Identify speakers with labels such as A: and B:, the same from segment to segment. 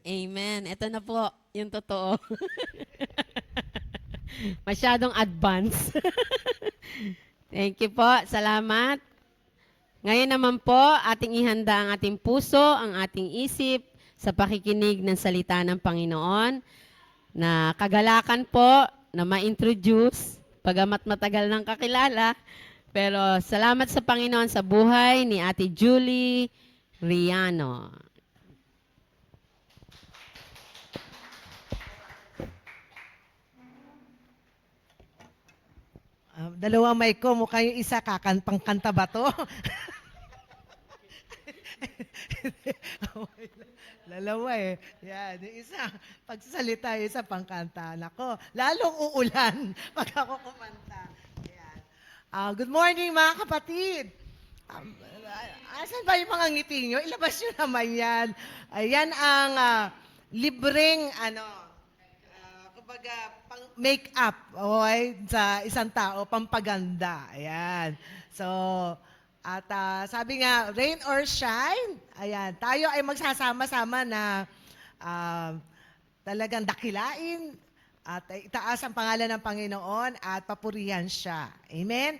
A: Amen. Ito na po yung totoo. Masyadong advance. Thank you po. Salamat. Ngayon naman po, ating ihanda ang ating puso, ang ating isip sa pakikinig ng salita ng Panginoon na kagalakan po na ma-introduce, pagamat matagal ng kakilala. Pero salamat sa Panginoon sa buhay ni Ate Julie Riano.
B: Dalawang mic ko, mukha yung isa pangkanta ba to? Dalawa eh. Yan, yung isa, pagsasalita, yung isa pangkanta. Nako, lalong uulan pag ako kumanta. Yan. Good morning mga kapatid. Um, Asan ba yung mga ngiti nyo? Ilabas nyo naman yan. Ayan ang libreng kumbaga, pang make-up, okay, sa isang tao, pampaganda. Ayan. So, at sabi nga, rain or shine, ayan, tayo ay magsasama-sama na ah, talagang dakilain at itaas ang pangalan ng Panginoon at papurihan siya. Amen?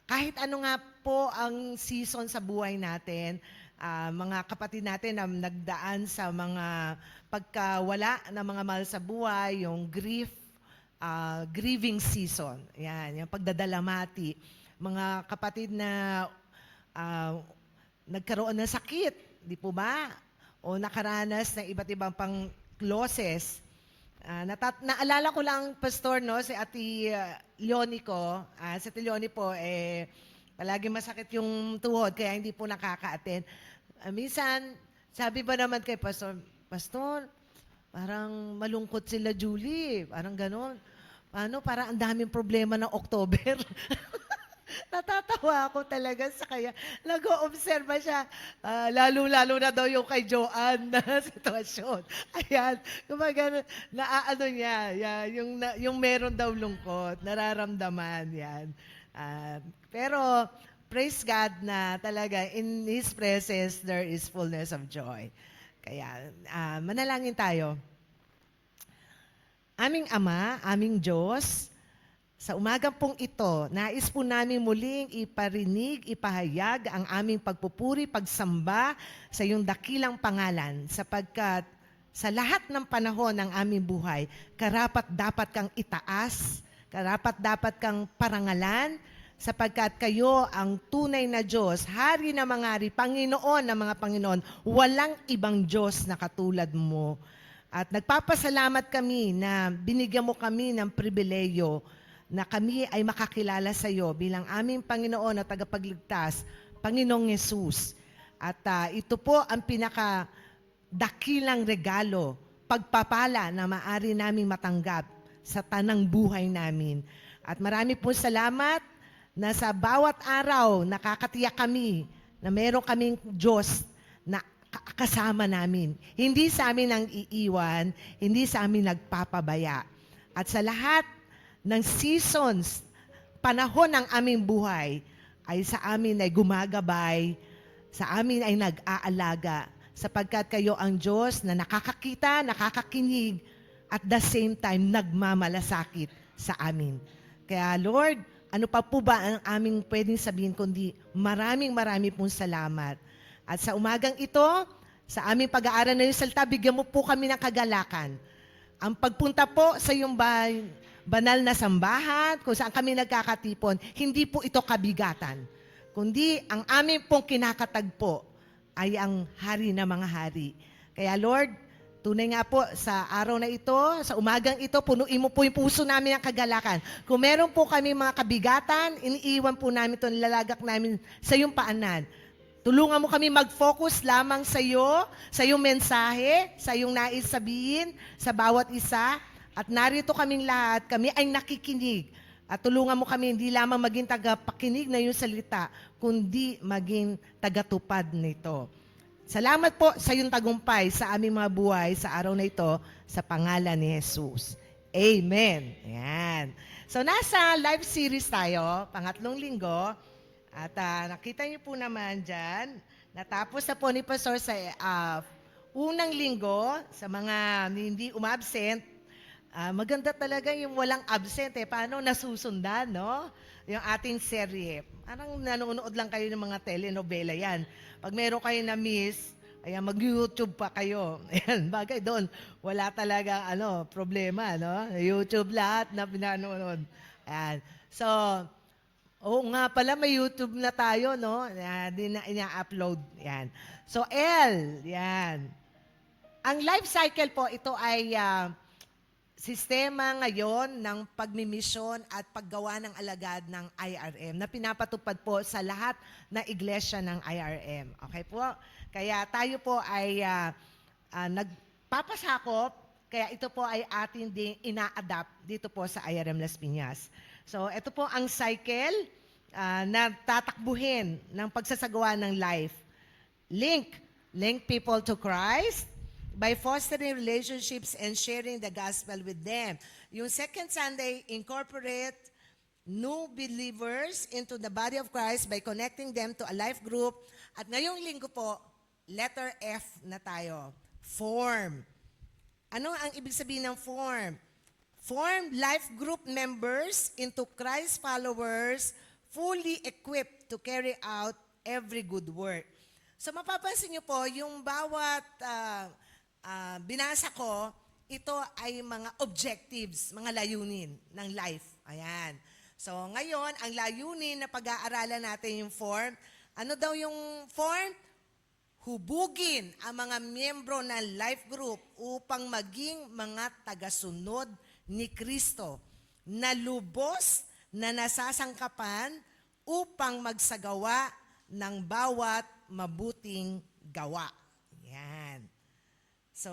B: Kahit ano nga po ang season sa buhay natin, mga kapatid natin na nagdaan sa mga pagkawala ng mga mahal sa buhay, yung grieving season. Yan, yung pagdadalamati. Mga kapatid na nagkaroon ng sakit, di po ba? O nakaranas ng iba't ibang pang losses. Naalala ko lang, Pastor, no, si Ate Leonie ko. Si Ate Leonie po, palagi masakit yung tuhod, kaya hindi po nakaka-attend. Minsan, sabi ba naman kay Pastor, Pastor, parang malungkot sila Julie. Parang ganon. Paano? Parang ang daming problema ng October. Natatawa ako talaga sa kaya. Nag-o-observa siya. Lalo-lalo na daw yung kay Joanne na sitwasyon. Ayan. Kumbaga, naaano niya. Yung meron daw lungkot. Nararamdaman yan. Pero, praise God na talaga in His presence, there is fullness of joy. Kaya, manalangin tayo. Aming Ama, aming Diyos, sa umagang pong ito, nais po namin muling iparinig, ipahayag ang aming pagpupuri, pagsamba sa iyong dakilang pangalan sapagkat sa lahat ng panahon ng aming buhay, karapat dapat kang itaas, karapat dapat kang parangalan sapagkat kayo ang tunay na Diyos, Hari na mga hari, Panginoon ng mga Panginoon, walang ibang Diyos na katulad mo. At nagpapasalamat kami na binigyan mo kami ng pribileyo na kami ay makakilala sa iyo bilang aming Panginoon at tagapagligtas, Panginoong Yesus. At ito po ang pinakadakilang regalo, pagpapala na maaari naming matanggap sa tanang buhay namin. At marami po salamat na sa bawat araw nakakatiyak kami na meron kaming Diyos na kasama namin. Hindi sa amin ang iiwan, hindi sa amin nagpapabaya. At sa lahat ng seasons, panahon ng aming buhay, ay sa amin ay gumagabay, sa amin ay nag-aalaga, sapagkat kayo ang Diyos na nakakakita, nakakakinig, at the same time, nagmamalasakit sa amin. Kaya Lord, ano pa po ba ang aming pwedeng sabihin kundi maraming pong salamat. At sa umagang ito, sa aming pag-aaral na yung salita, bigyan mo po kami ng kagalakan. Ang pagpunta po sa iyong bahay, banal na sambahan, kung saan kami nagkakatipon, hindi po ito kabigatan. Kundi ang aming pong kinakatagpo ay ang Hari na mga hari. Kaya Lord, tunay nga po sa araw na ito, sa umagang ito, punuin mo po yung puso namin ng kagalakan. Kung meron po kami mga kabigatan, iniiwan po namin ito, nilalagak namin sa iyong paanan. Tulungan mo kami mag-focus lamang sa iyo, sa iyong mensahe, sa iyong nais sabihin, sa bawat isa. At narito kaming lahat, kami ay nakikinig. At tulungan mo kami hindi lamang maging tagapakinig na iyong salita, kundi maging tagatupad nito. Salamat po sa iyong tagumpay sa aming mga buhay sa araw na ito, sa pangalan ni Jesus. Amen. Ayan. So nasa live series tayo, pangatlong linggo. At nakita niyo po naman dyan, natapos na po ni Pastor sa unang linggo, sa mga hindi umabsent, maganda talaga yung walang absent eh. Paano nasusundan, no? Yung ating serye. Parang nanonood lang kayo ng mga telenovela yan. Pag meron kayo na miss, ayan, mag-YouTube pa kayo. Ayan, bagay doon. Wala talaga problema, no? YouTube lahat na pinanonood. Ayan. So, oo nga pala, may YouTube na tayo, no? Di na ina-upload. Yan. So, yan. Ang life cycle po, ito ay sistema ngayon ng pagmimisyon at paggawa ng alagad ng IRM na pinapatupad po sa lahat na iglesia ng IRM. Okay po? Kaya tayo po ay nagpapasakop, kaya ito po ay ating ding ina-adapt dito po sa IRM Las Piñas. So, ito po ang cycle na tatakbuhin ng pagsasagawa ng life. Link people to Christ by fostering relationships and sharing the gospel with them. Yung second Sunday, incorporate new believers into the body of Christ by connecting them to a life group. At ngayong linggo po, letter F na tayo. Form. Ano ang ibig sabihin ng form? Form life group members into Christ followers fully equipped to carry out every good work. So mapapansin niyo po, yung bawat binasa ko, ito ay mga objectives, mga layunin ng life. Ayan. So ngayon, ang layunin na pag-aaralan natin yung form, ano daw yung form? Hubugin ang mga miyembro ng life group upang maging mga tagasunod ni Kristo na lubos na nasasangkapan upang magsagawa ng bawat mabuting gawa. Yan. So,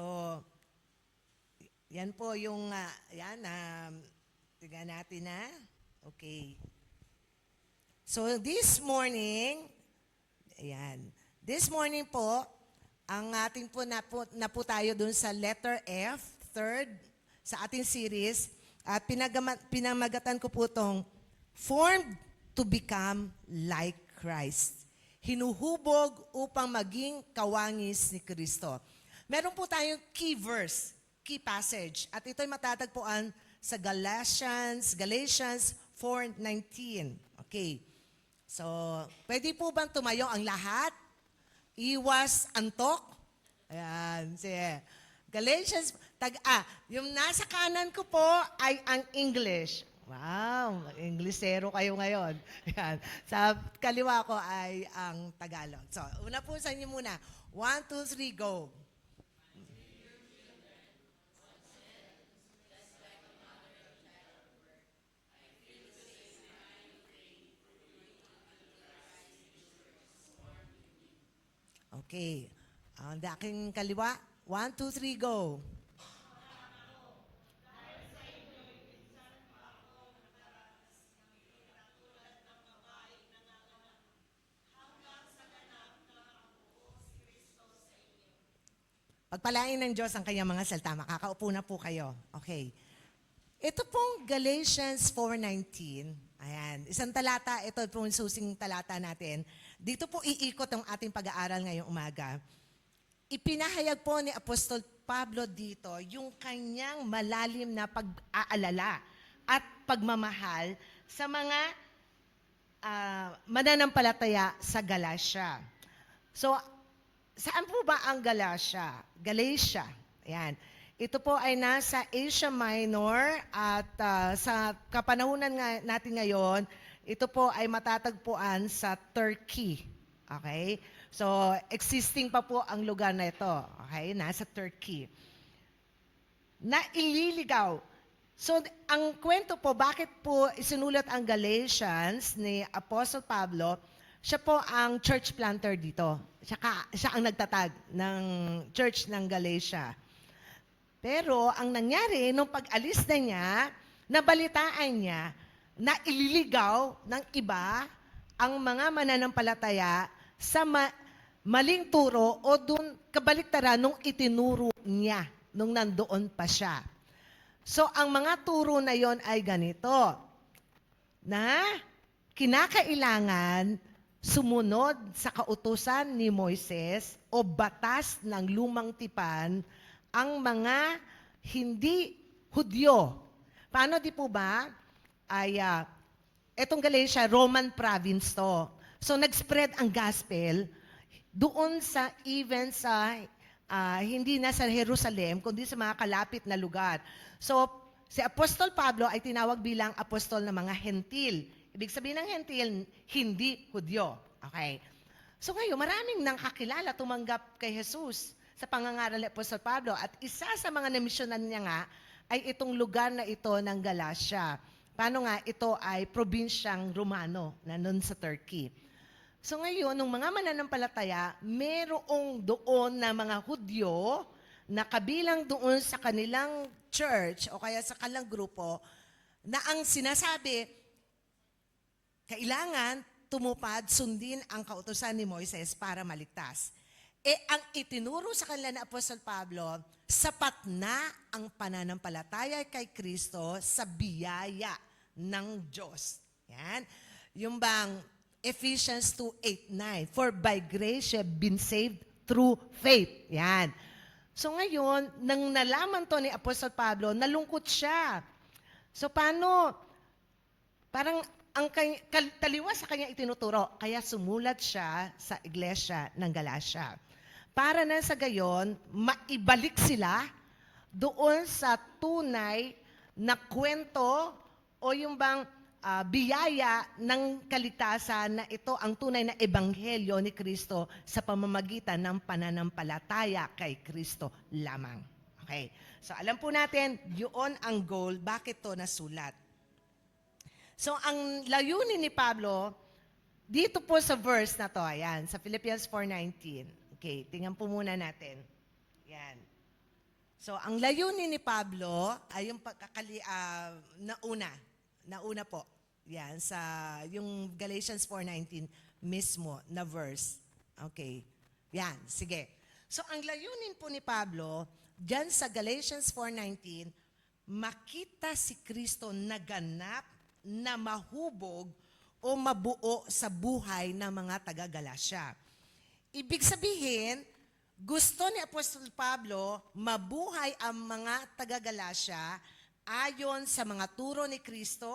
B: yan po yung, tignan natin na. Okay. So, this morning, this morning po, ang ating po na po tayo dun sa letter F, third, sa ating series, at pinamagatan ko po itong formed to become like Christ. Hinuhubog upang maging kawangis ni Kristo. Meron po tayong key verse, key passage, at ito'y matatagpuan sa Galatians 4:19. Okay. So, pwede po bang tumayo ang lahat? Iwas antok. Ayan, sige. Galatians, yung nasa kanan ko po ay ang English. Wow, Englishero kayo ngayon. Ayan. Sa kaliwa ko ay ang Tagalog. So, una po sa inyo muna. 1, 2, 3, go. Okay. Ang aking kaliwa. 1, 2, 3, go. Pagpalain ng Diyos ang kanyang mga salita. Makakaupo na po kayo. Okay. Ito pong Galatians 4:19. Ayan. Isang talata, ito pong susing talata natin. Dito po iikot ang ating pag-aaral ngayong umaga. Ipinahayag po ni Apostol Pablo dito yung kanyang malalim na pag-aalala at pagmamahal sa mga mananampalataya sa Galatia. So, saan po ba ang Galatia? Ayan. Ito po ay nasa Asia Minor at sa kapanahunan natin ngayon, ito po ay matatagpuan sa Turkey. Okay? So, existing pa po ang lugar na ito. Okay? Nasa Turkey. Naililigaw. So, ang kwento po, bakit po isinulat ang Galatians ni Apostle Pablo, siya po ang church planter dito. Siya ang nagtatag ng church ng Galatia. Pero ang nangyari, nung pag-alis na niya, nabalitaan niya na ililigaw ng iba ang mga mananampalataya sa maling turo o dun kabaliktaran nung itinuro niya nung nandoon pa siya. So, ang mga turo na yon ay ganito, na kinakailangan sumunod sa kautusan ni Moises o batas ng lumang tipan ang mga hindi Hudyo. Paano di po ba? Etong Galatia, Roman province to. So nag-spread ang gospel doon sa even sa hindi na sa Jerusalem, kundi sa mga kalapit na lugar. So si Apostol Pablo ay tinawag bilang apostol ng mga hentil. Ibig sabihin ng hentil, hindi Hudyo. Okay. So ngayon, maraming nang kakilala, tumanggap kay Jesus sa pangangaral ni Apostol Pablo. At isa sa mga namisyonan niya nga ay itong lugar na ito ng Galatia. Paano nga, ito ay probinsyang Romano na nun sa Turkey. So ngayon, nung mga mananampalataya, merong doon na mga Hudyo na kabilang doon sa kanilang church o kaya sa kanilang grupo na ang sinasabi, kailangan tumupad, sundin ang kautusan ni Moises para maligtas. Ang itinuro sa kanila ni Apostol Pablo, sapat na ang pananampalataya kay Kristo sa biyaya ng Diyos. Yan. Yung bang Ephesians 2:8-9, for by grace you have been saved through faith. Yan. So ngayon, nang nalaman to ni Apostol Pablo, nalungkot siya. So paano? Parang ang taliwas sa kanya itinuturo, kaya sumulat siya sa iglesia ng Galatia. Para na sa gayon, maibalik sila doon sa tunay na kwento o yung bang biyaya ng kaligtasan na ito ang tunay na ebanghelyo ni Kristo sa pamamagitan ng pananampalataya kay Kristo lamang. Okay. So alam po natin, yun ang goal, bakit to nasulat. So ang layunin ni Pablo, dito po sa verse na to, ayan, sa Philippians 4:19. Okay, tingnan po muna natin. Yan. So, ang layunin ni Pablo ay yung nauna po. Yan, sa yung Galatians 4:19 mismo na verse. Okay. Yan, sige. So, ang layunin po ni Pablo, dyan sa Galatians 4:19, makita si Kristo naganap na mahubog o mabuo sa buhay ng mga taga-Galacia. Ibig sabihin, gusto ni Apostol Pablo mabuhay ang mga taga-Galacia ayon sa mga turo ni Kristo,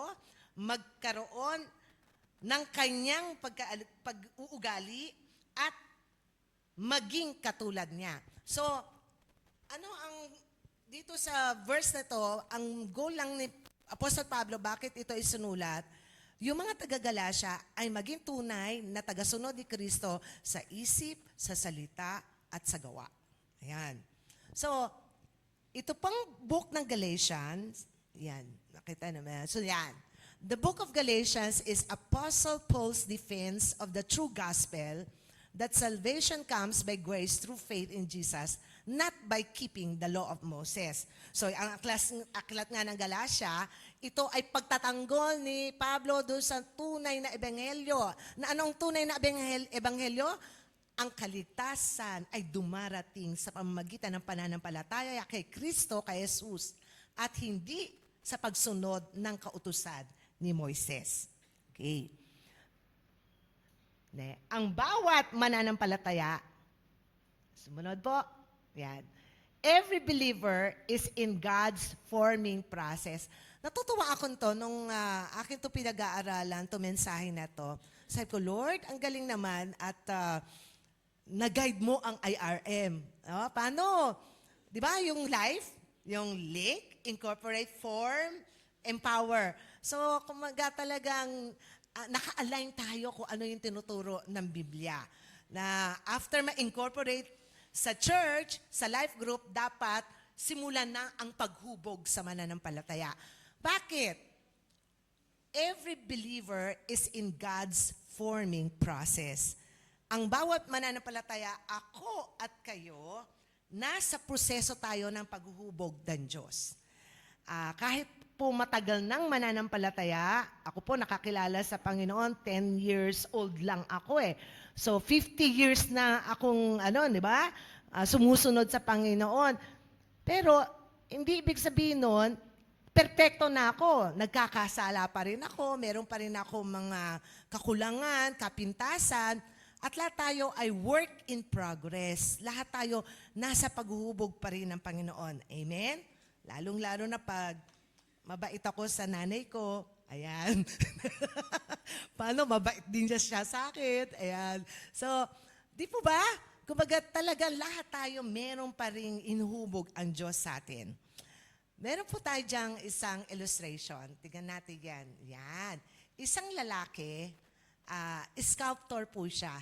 B: magkaroon ng kanyang pag-uugali at maging katulad niya. So, ano ang dito sa verse na to, ang goal lang ni Apostol Pablo, bakit ito isinulat? Yung mga taga-Galacia ay maging tunay na tagasunod ni Kristo sa isip, sa salita, at sa gawa. Ayan. So, ito pang book ng Galatians, yan, nakita naman. So, yan. The book of Galatians is Apostle Paul's defense of the true gospel that salvation comes by grace through faith in Jesus, not by keeping the law of Moses. So, ang aklat nga ng Galatia, ito ay pagtatanggol ni Pablo doon sa tunay na ebanghelyo. Na anong tunay na ebanghelyo? Ang kaligtasan ay dumarating sa pamamagitan ng pananampalataya kay Kristo, kay Jesus, at hindi sa pagsunod ng kautusan ni Moises. Okay. Ang bawat mananampalataya, sumunod po, yan. Every believer is in God's forming process. Natutuwa ako to nung akin to pinag-aaralan, to mensahe na to. Sabi ko, Lord, ang galing naman at nag-guide mo ang IRM. Paano? Di ba yung life, yung link, incorporate, form, empower. So, kumaga talagang naka-align tayo kung ano yung tinuturo ng Biblia. Na after ma-incorporate sa church, sa life group, dapat simulan na ang paghubog sa mananampalataya. Bakit? Every believer is in God's forming process. Ang bawat mananampalataya, ako at kayo, nasa proseso tayo ng paghuhubog ng Diyos. Kahit po matagal nang mananampalataya, ako po nakakilala sa Panginoon, 10 years old lang ako eh. So 50 years na akong di ba? Sumusunod sa Panginoon. Pero hindi ibig sabihin nun, perpekto na ako. Nagkakasala pa rin ako. Meron pa rin ako mga kakulangan, kapintasan. At lahat tayo ay work in progress. Lahat tayo nasa paghuhubog pa rin ng Panginoon. Amen? Lalong-lalo na pag mabait ako sa nanay ko. Ayan. Paano? Mabait din siya sa akin. Ayan. So, di po ba? Kumbaga talaga lahat tayo meron pa rin inuhubog ang Diyos sa atin. Meron po tayo diyang isang illustration. Tingnan natin yan. Yan. Isang lalaki, sculptor po siya.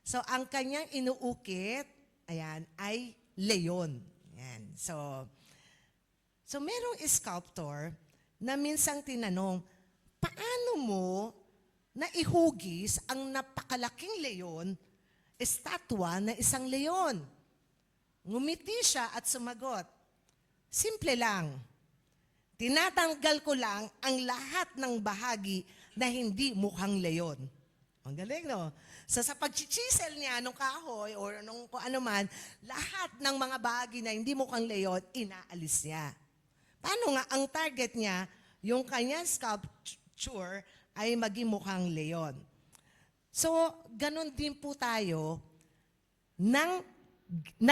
B: So, ang kanyang inuukit, ayan, ay leon. Yan. So merong sculptor na minsang tinanong, paano mo naihugis ang napakalaking leon, estatwa na isang leon? Ngumiti siya at sumagot, simple lang. Tinatanggal ko lang ang lahat ng bahagi na hindi mukhang leon. Ang galing, no? So sa pag-chisel niya nung kahoy o nung kung ano man, lahat ng mga bahagi na hindi mukhang leon, inaalis niya. Paano nga ang target niya, yung kanyang sculpture ay maging mukhang leon. So, ganun din po tayo na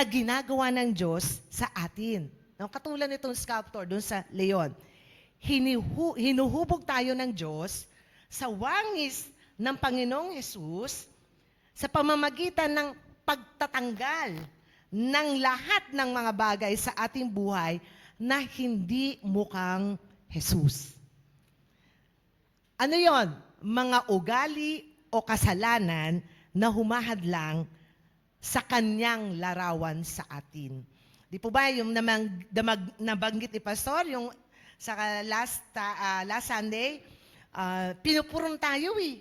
B: ginagawa ng Diyos sa atin. No, katulad nitong sculptor doon sa leon. Hinuhubog tayo ng Diyos sa wangis ng Panginoong Hesus sa pamamagitan ng pagtatanggal ng lahat ng mga bagay sa ating buhay na hindi mukhang Hesus. Ano yon? Mga ugali o kasalanan na humahadlang sa kanyang larawan sa atin. Di po ba yung nabanggit ni Pastor, yung sa last Sunday, pinupurong tayo eh.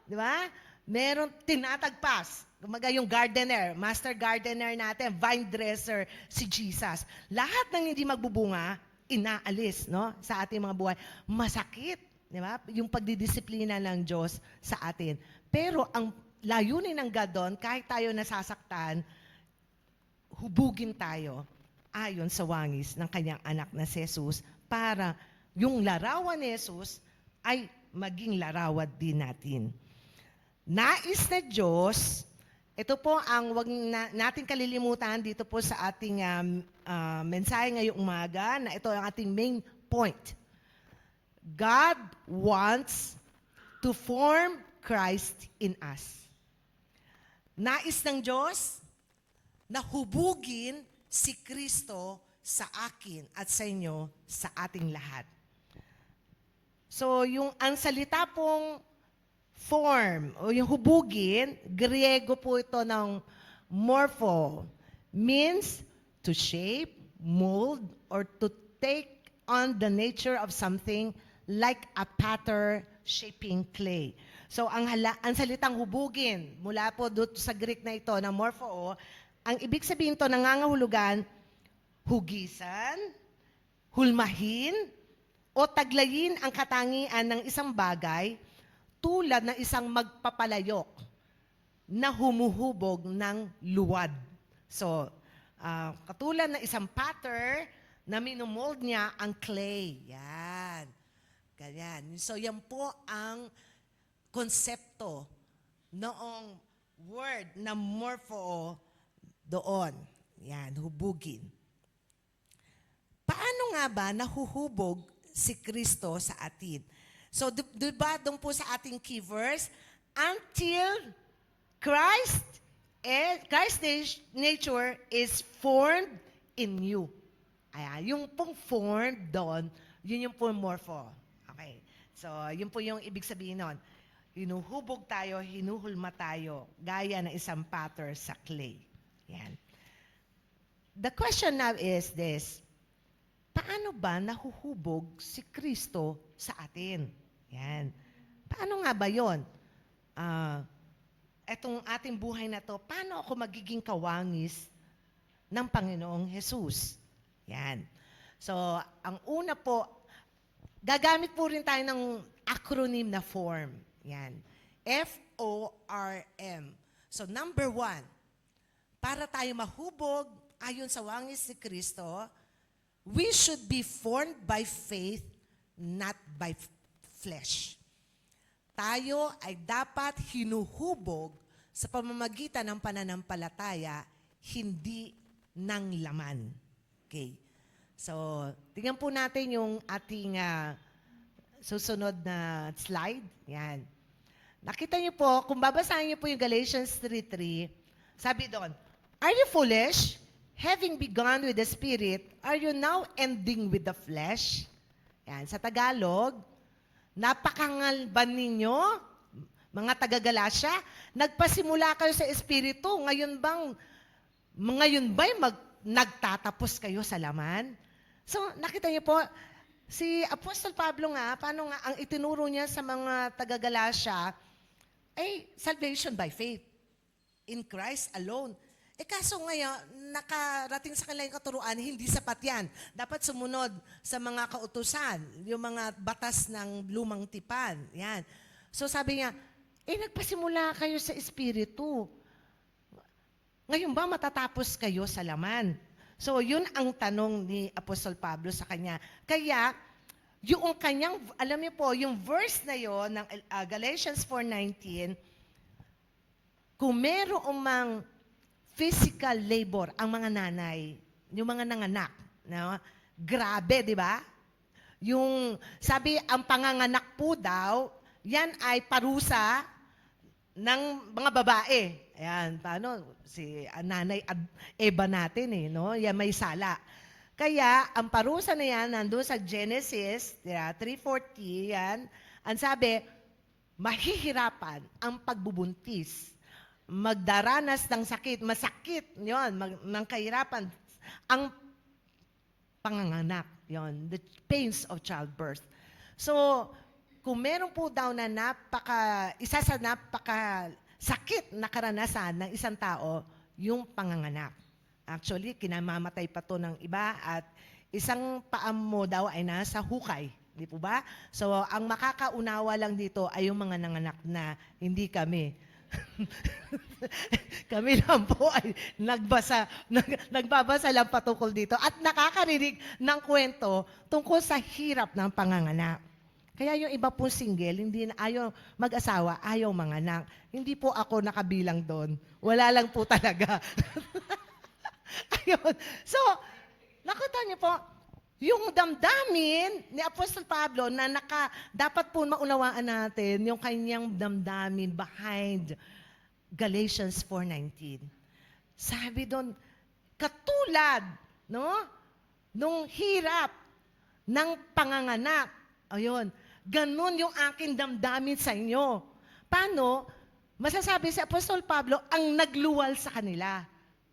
B: Di ba? Meron tinatagpas. Kumaga yung gardener, master gardener natin, vine dresser, si Jesus. Lahat ng hindi magbubunga, inaalis, no? Sa ating mga buhay. Masakit, di ba? Yung pagdidisiplina ng Diyos sa atin. Pero ang layunin ng God doon, kahit tayo nasasaktan, hubugin tayo ayon sa wangis ng kanyang anak na si Jesus para yung larawan ni Jesus ay maging larawan din natin. Nais na Diyos, ito po ang wag natin kalilimutan dito po sa ating mensahe ngayong umaga na ito ang ating main point. God wants to form Christ in us. Nais ng Diyos na hubugin si Kristo sa akin at sa inyo, sa ating lahat. So, ang salita pong form, o yung hubugin, Griego po ito ng morpho, means to shape, mold, or to take on the nature of something like a pattern shaping clay. So, ang salitang hubugin, mula po doon sa Greek na ito, na morpho, ang ibig sabihin ito, nangangahulugan, hugisan, hulmahin, o taglayin ang katangian ng isang bagay tulad ng isang magpapalayok na humuhubog ng luwad. So, katulad ng isang pattern na minomold niya ang clay. Yan. Ganyan. So, yan po ang konsepto noong word na morpho doon. Yan, hubugin. Paano nga ba nahuhubog si Kristo sa atin? So, diba doon po sa ating key verse, until Christ's nature is formed in you. Ayan, yung pong formed doon, yun yung pong morpho. Okay. So, yun po yung ibig sabihin nun. Hinuhubog tayo, hinuhulma tayo, gaya ng isang pattern sa clay. Yan. The question now is this, paano ba nahuhubog si Kristo sa atin? Yan. Paano nga ba yun? Etong ating buhay na to, paano ako magiging kawangis ng Panginoong Jesus? Yan. So, ang una po, gagamit po rin tayo ng acronym na form. Yan. FORM. So, number 1, para tayo mahubog ayon sa wangis ni Kristo, we should be formed by faith, not by flesh. Tayo ay dapat hinuhubog sa pamamagitan ng pananampalataya, hindi ng laman. Okay. So, tingnan po natin yung ating susunod na slide. Yan. Nakita niyo po, kung babasahin niyo po yung Galatians 3:3, sabi doon, "Are you foolish? Having begun with the Spirit, are you now ending with the flesh?" Yan. Sa Tagalog, napakangal ba ninyo, mga taga-Galasya? Nagpasimula kayo sa Espiritu, ngayon ba'y nagtatapos kayo sa laman? So, nakita niyo po, si Apostol Pablo nga, paano nga ang itinuro niya sa mga taga-Galasya ay salvation by faith in Christ alone. Kaso ngayon, nakarating sa kanilang katuruan, hindi sapat yan. Dapat sumunod sa mga kautusan, yung mga batas ng lumang tipan. Yan. So sabi niya, nagpasimula kayo sa Espiritu. Ngayon ba matatapos kayo sa laman? So yun ang tanong ni Apostol Pablo sa kanya. Kaya, yung kanyang, alam niyo po, yung verse na yon ng Galatians 4:19, kung merong mang physical labor ang mga nanay, yung mga nanganak, no? Grabe, di ba? Yung, sabi, ang panganganak po daw, yan ay parusa ng mga babae. Ayan, paano? Si nanay Eva natin no? Yan may sala. Kaya, ang parusa na yan, nandun sa Genesis 3:40, yan, ang sabi, mahihirapan ang pagbubuntis, magdaranas ng sakit, masakit, yon, ng kahirapan, ang panganganak, yon, the pains of childbirth. So, kung meron po daw na isa sa napakasakit na karanasan ng isang tao, yung panganganak. Actually, kinamamatay pa to ng iba at isang paam mo daw ay nasa hukay. Di po ba? So, ang makakaunawa lang dito ay yung mga nanganak na hindi kami. Kami lang po ay nagbabasa lang patungkol dito at nakakarinig ng kwento tungkol sa hirap ng panganganak. Kaya yung iba po single, hindi na ayaw mag-asawa, ayaw manganak. Hindi po ako nakabilang doon. Wala lang po talaga. Ayun. So, nakita niyo po, yung damdamin ni Apostol Pablo na dapat po maunawaan natin yung kanyang damdamin behind Galatians 4:19. Sabi doon, katulad, nung hirap ng panganganak. Ayun, ganun yung aking damdamin sa inyo. Paano? Masasabi si Apostol Pablo ang nagluwal sa kanila.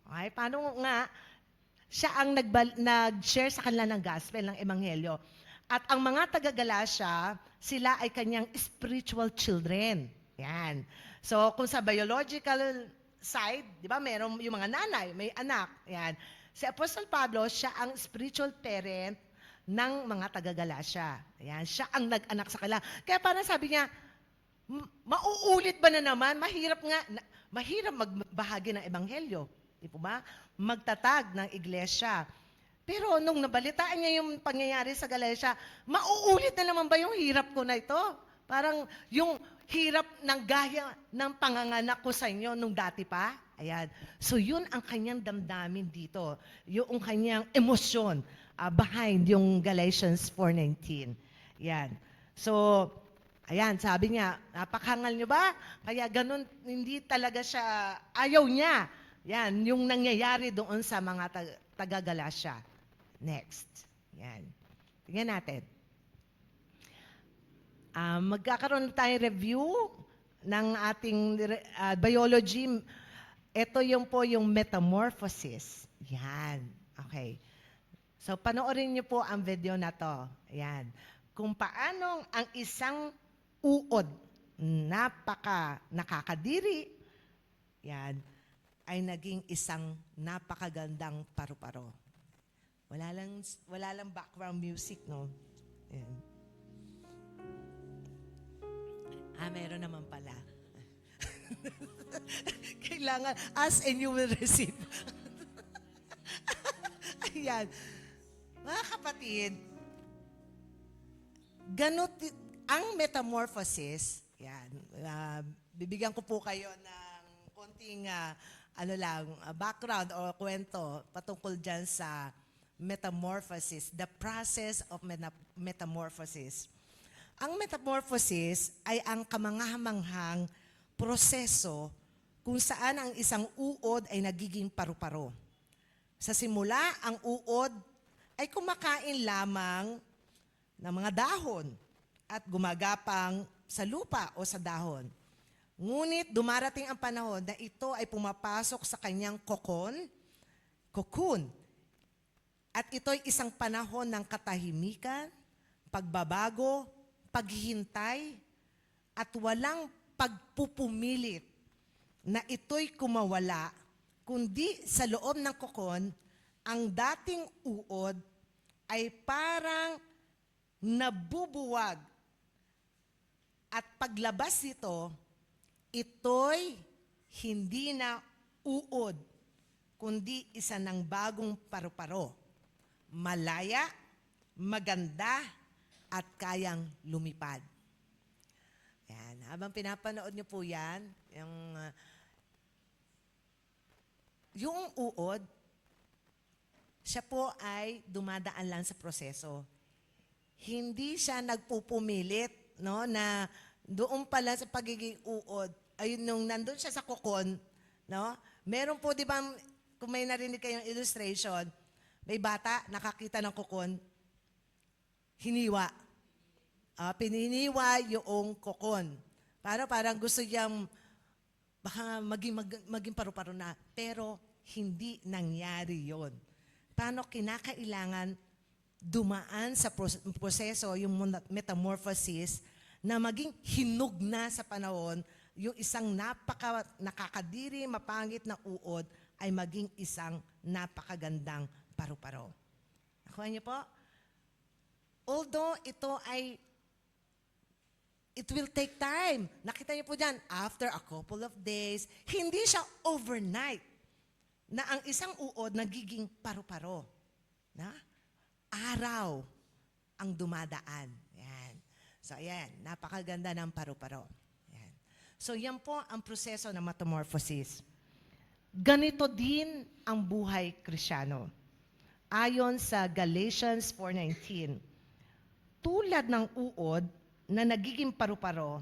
B: Okay? Paano nga? Siya ang nag-share sa kanila ng gospel, ng ebanghelyo. At ang mga taga-Galasya, sila ay kanyang spiritual children. Yan. So, kung sa biological side, di ba, meron yung mga nanay, may anak. Yan. Si Apostol Pablo, siya ang spiritual parent ng mga taga-Galasya. Yan. Siya ang nag-anak sa kanila. Kaya parang sabi niya, mauulit ba na naman? Mahirap magbahagi ng ebanghelyo. Di po ba? Magtatag ng iglesia. Pero nung nabalitaan niya yung pangyayari sa Galatia, mauulit na naman ba yung hirap ko na ito? Parang yung hirap ng gaya ng panganganak ko sa inyo nung dati pa. Ayan. So yun ang kanyang damdamin dito. Yung kanyang emosyon behind yung Galatians 4:19. Yan. So, ayan, sabi niya, napakangal niyo ba? Kaya ganun, hindi talaga siya, ayaw niya. Yan, yung nangyayari doon sa mga taga-Galasya. Next. Yan. Tingnan natin. Magkakaroon tayo review ng ating biology. Ito yung po yung metamorphosis. Yan. Okay. So, panoorin niyo po ang video na to. Yan. Kung paano ang isang uod, nakakadiri, yan, ay naging isang napakagandang paru-paro. Wala lang background music, no? Ayan. Meron naman pala. Kailangan, ask and you will receive. Ayan. Mga kapatid, ganun ang metamorphosis, yan, bibigyan ko po kayo ng konting background o kwento patungkol dyan sa metamorphosis, the process of metamorphosis. Ang metamorphosis ay ang kamangahamanghang proseso kung saan ang isang uod ay nagiging paru-paro. Sa simula, ang uod ay kumakain lamang ng mga dahon at gumagapang sa lupa o sa dahon. Ngunit dumarating ang panahon na ito ay pumapasok sa kanyang cocoon. At ito'y isang panahon ng katahimikan, pagbabago, paghihintay, at walang pagpupumilit na ito'y kumawala, kundi sa loob ng cocoon, ang dating uod ay parang nabubuwag. At paglabas nito, ito'y hindi na uod, kundi isa ng bagong paru-paro. Malaya, maganda, at kayang lumipad. Yan. Habang pinapanood niyo po yan, yung uod, siya po ay dumadaan lang sa proseso. Hindi siya nagpupumilit, no, na doon pala sa pagiging uod, ayun nung nandun siya sa cocoon, no? Meron po, di ba, kung may narinig kayong illustration, may bata, nakakita ng cocoon, hiniwa. Pininiwa yung cocoon. Parang gusto niyang baka maging paru-paro na. Pero hindi nangyari yon. Paano kinakailangan dumaan sa proseso, yung metamorphosis, na maging hinog na sa panahon, yung isang nakakadiri, mapangit na uod, ay maging isang napakagandang paru-paro. Nakuha niyo po? Although it will take time. Nakita niyo po dyan, after a couple of days, hindi siya overnight na ang isang uod nagiging paru-paro. Na? Araw ang dumadaan. Yan. So, ayan, napakaganda ng paru-paro. Yan. So, yan po ang proseso ng metamorphosis. Ganito din ang buhay Kristiyano. Ayon sa Galatians 4:19, tulad ng uod na nagiging paru-paro,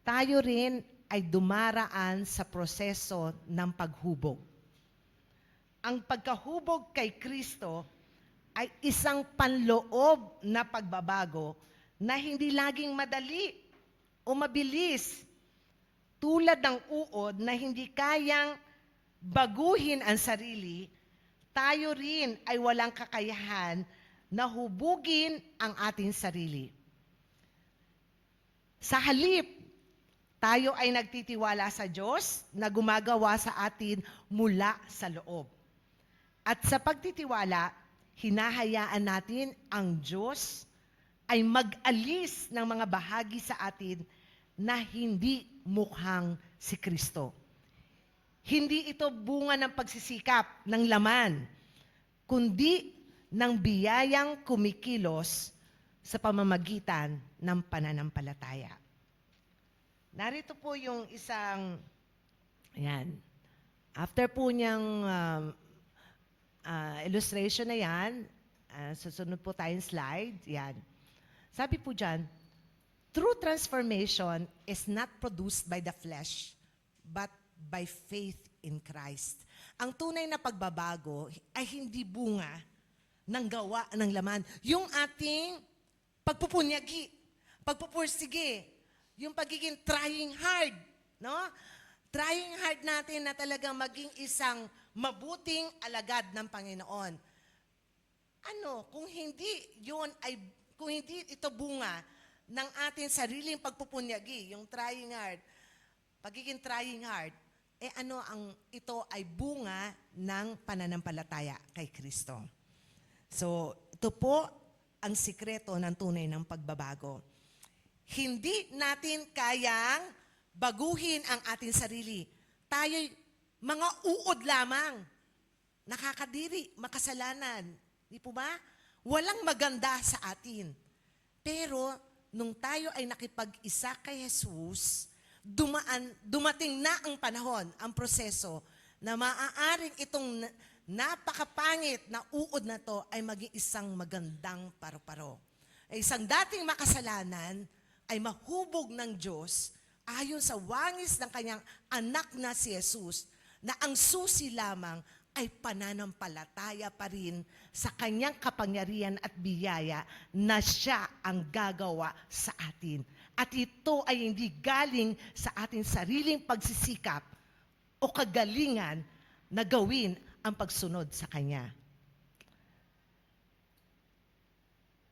B: tayo rin ay dumaraan sa proseso ng paghubog. Ang pagkahubog kay Kristo ay isang panloob na pagbabago na hindi laging madali o mabilis. Tulad ng uod na hindi kayang baguhin ang sarili, tayo rin ay walang kakayahan na hubugin ang ating sarili. Sa halip, tayo ay nagtitiwala sa Diyos na gumagawa sa atin mula sa loob. At sa pagtitiwala, hinahayaan natin ang Diyos ay mag-alis ng mga bahagi sa atin na hindi mukhang si Kristo. Hindi ito bunga ng pagsisikap ng laman, kundi ng biyayang kumikilos sa pamamagitan ng pananampalataya. Narito po yung isang, ayan, after po niyang illustration na yan, susunod po tayong slide, yan. Sabi po dyan, true transformation is not produced by the flesh, but by faith in Christ. Ang tunay na pagbabago ay hindi bunga ng gawa ng laman. Yung ating pagpupunyagi, pagpupursige, yung pagiging trying hard, no? Trying hard natin na talagang maging isang mabuting alagad ng Panginoon. Kung hindi ito bunga ng ating sariling pagpupunyagi, yung trying hard, pagiging trying hard, ito ay bunga ng pananampalataya kay Kristo. So, ito po ang sikreto ng tunay ng pagbabago. Hindi natin kayang baguhin ang ating sarili. Tayo'y mga uod lamang. Nakakadiri, makasalanan. Di po ba? walang maganda sa atin. Pero, nung tayo ay nakipag-isa kay Jesus, dumating na ang panahon, ang proseso, na maaaring itong napakapangit na uod na to ay maging isang magandang paru-paro. Ay isang dating makasalanan ay mahubog ng Diyos ayon sa wangis ng kanyang anak na si Jesus, na ang susi lamang ay pananampalataya pa rin sa kanyang kapangyarihan at biyaya na siya ang gagawa sa atin. At ito ay hindi galing sa ating sariling pagsisikap o kagalingan na gawin ang pagsunod sa Kanya.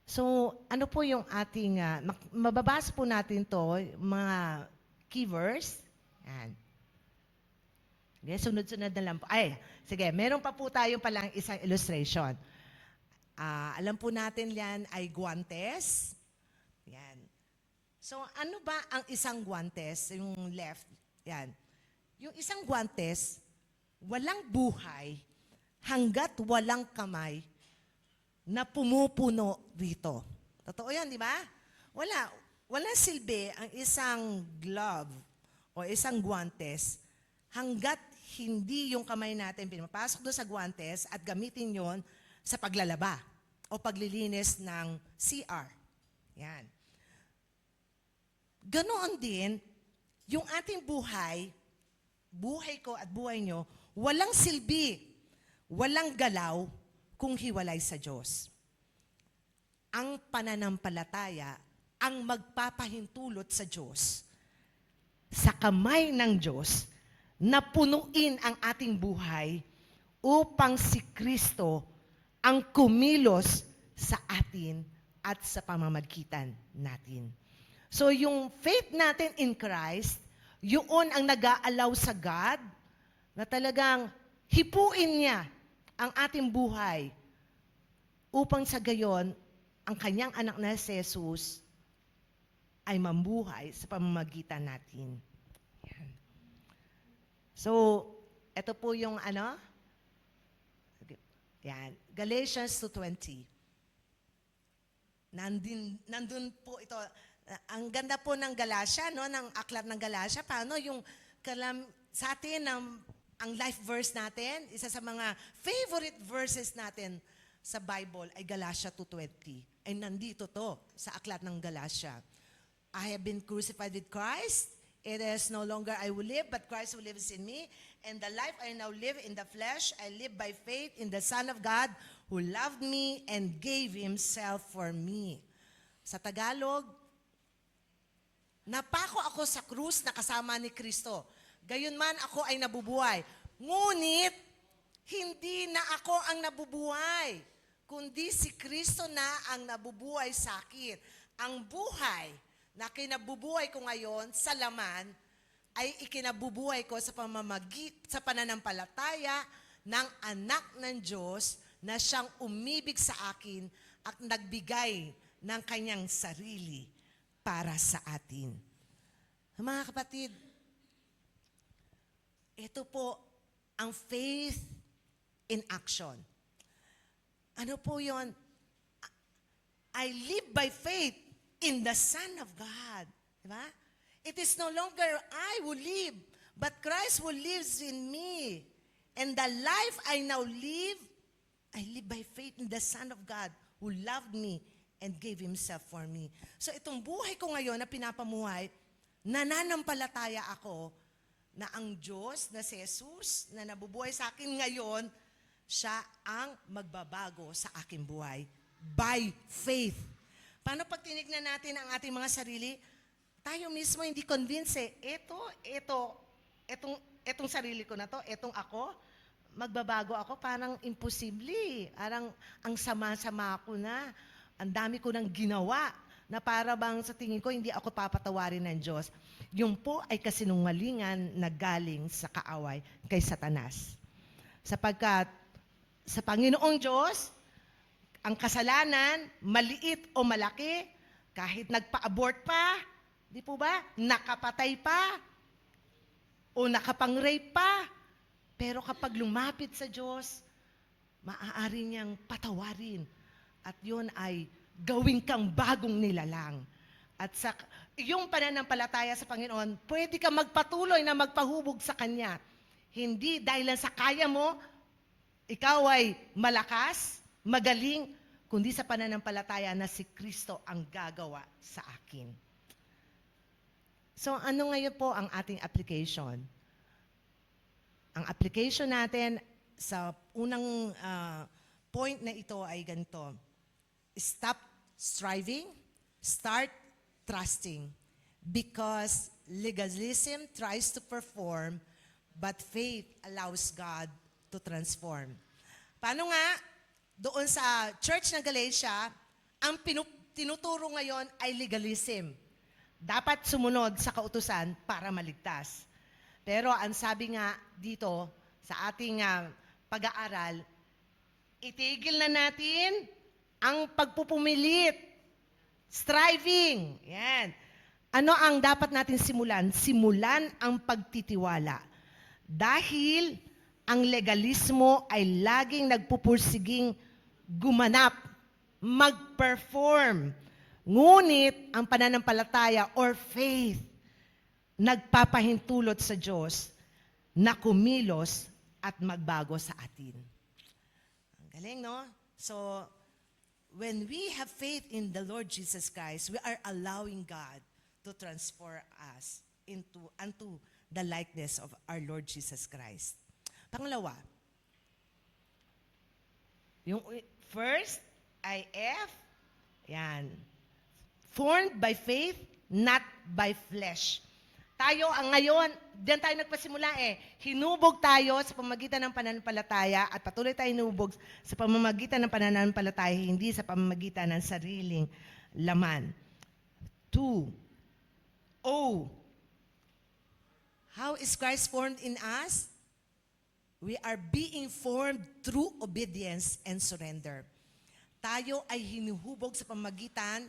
B: So, ano po yung ating, mababasa po natin to, mga key verse. Yan. Okay, sunod-sunod na lang po. Ay, sige, meron pa po tayo palang isang illustration. Alam po natin yan ay guantes. Yan. So, ano ba ang isang guantes? Yung left. Yan. Yung isang guantes, walang buhay hanggat walang kamay na pumupuno rito. Totoo yan, di ba? Walang silbi ang isang glove o isang guantes hanggat hindi yung kamay natin pinapasok doon sa guantes at gamitin yon sa paglalaba o paglilinis ng CR. Yan. Ganoon din, yung ating buhay ko at buhay nyo, walang silbi, walang galaw kung hiwalay sa Diyos. Ang pananampalataya ang magpapahintulot sa Diyos, sa kamay ng Diyos, na punuin ang ating buhay upang si Kristo ang kumilos sa atin at sa pamamagitan natin. So yung faith natin in Christ, yun ang nag-aalaw sa God na talagang hipuin niya ang ating buhay upang sa gayon, ang kanyang anak na si Jesus ay mamuhay sa pamamagitan natin. Yan. So, ito po yung yan, Galatians 2:20. Nandun po ito. Ang ganda po ng Galatia, no, ng aklat ng Galatia. Paano yung sa atin, ang life verse natin, isa sa mga favorite verses natin sa Bible ay Galatia 2:20. Ay nandito to sa aklat ng Galatia. I have been crucified with Christ. It is no longer I who live, but Christ who lives in me. And the life I now live in the flesh, I live by faith in the Son of God who loved me and gave Himself for me. Sa Tagalog, napako ako sa krus na kasama ni Kristo. Gayunman ako ay nabubuhay. Ngunit, hindi na ako ang nabubuhay, kundi si Kristo na ang nabubuhay sa akin. Ang buhay na kinabubuhay ko ngayon sa laman ay ikinabubuhay ko sa pananampalataya ng anak ng Diyos na siyang umibig sa akin at nagbigay ng kanyang sarili para sa atin. Mga kapatid, ito po ang faith in action. Ano po yon? I live by faith in the Son of God. Diba? It is no longer I who live, but Christ who lives in me. And the life I now live, I live by faith in the Son of God who loved me and gave Himself for me. So itong buhay ko ngayon na pinapamuhay, nananampalataya ako na ang Diyos na si Jesus na nabubuhay sa akin ngayon, siya ang magbabago sa aking buhay by faith. Paano pag tinignan natin ang ating mga sarili, tayo mismo hindi convinced etong sarili ko na to, etong ako, magbabago ako, parang imposible. Parang ang sama-sama ko na, ang dami ko nang ginawa, na para bang sa tingin ko, hindi ako papatawarin ng Diyos. Yung po ay kasinungalingan na galing sa kaaway kay Satanas. Sapagkat sa Panginoong Diyos, ang kasalanan, maliit o malaki, kahit nagpa-abort pa, di po ba? Nakapatay pa, o nakapang-rape pa, pero kapag lumapit sa Diyos, maaari niyang patawarin at yun ay gawin kang bagong nilalang. At sa iyong pananampalataya sa Panginoon, pwede ka magpatuloy na magpahubog sa Kanya. Hindi dahil lang sa kaya mo, ikaw ay malakas, magaling, kundi sa pananampalataya na si Kristo ang gagawa sa akin. So ano ngayon po ang ating application? Ang application natin sa unang point na ito ay ganito. Stop striving, start trusting. Because legalism tries to perform, but faith allows God to transform. Paano nga? Doon sa Church ng Galatia, ang tinuturo ngayon ay legalism. Dapat sumunod sa kautusan para maligtas. Pero ang sabi nga dito sa ating pag-aaral, itigil na natin ang pagpupumilit, striving. Yan. Ano ang dapat natin simulan? Simulan ang pagtitiwala. Dahil ang legalismo ay laging nagpupursiging gumanap, mag-perform. Ngunit ang pananampalataya or faith, nagpapahintulot sa Diyos na kumilos at magbago sa atin. Ang galing, no? So, when we have faith in the Lord Jesus Christ, we are allowing God to transform us unto the likeness of our Lord Jesus Christ. Pangalawa, yung first ay F, yan. Formed by faith, not by flesh. Tayo ang ngayon, diyan tayo nagpasimula hinubog tayo sa pamamagitan ng pananampalataya at patuloy tayo hinubog sa pamamagitan ng pananampalataya, hindi sa pamamagitan ng sariling laman. 2. O. How is Christ formed in us? We are being formed through obedience and surrender. Tayo ay hinuhubog sa pamamagitan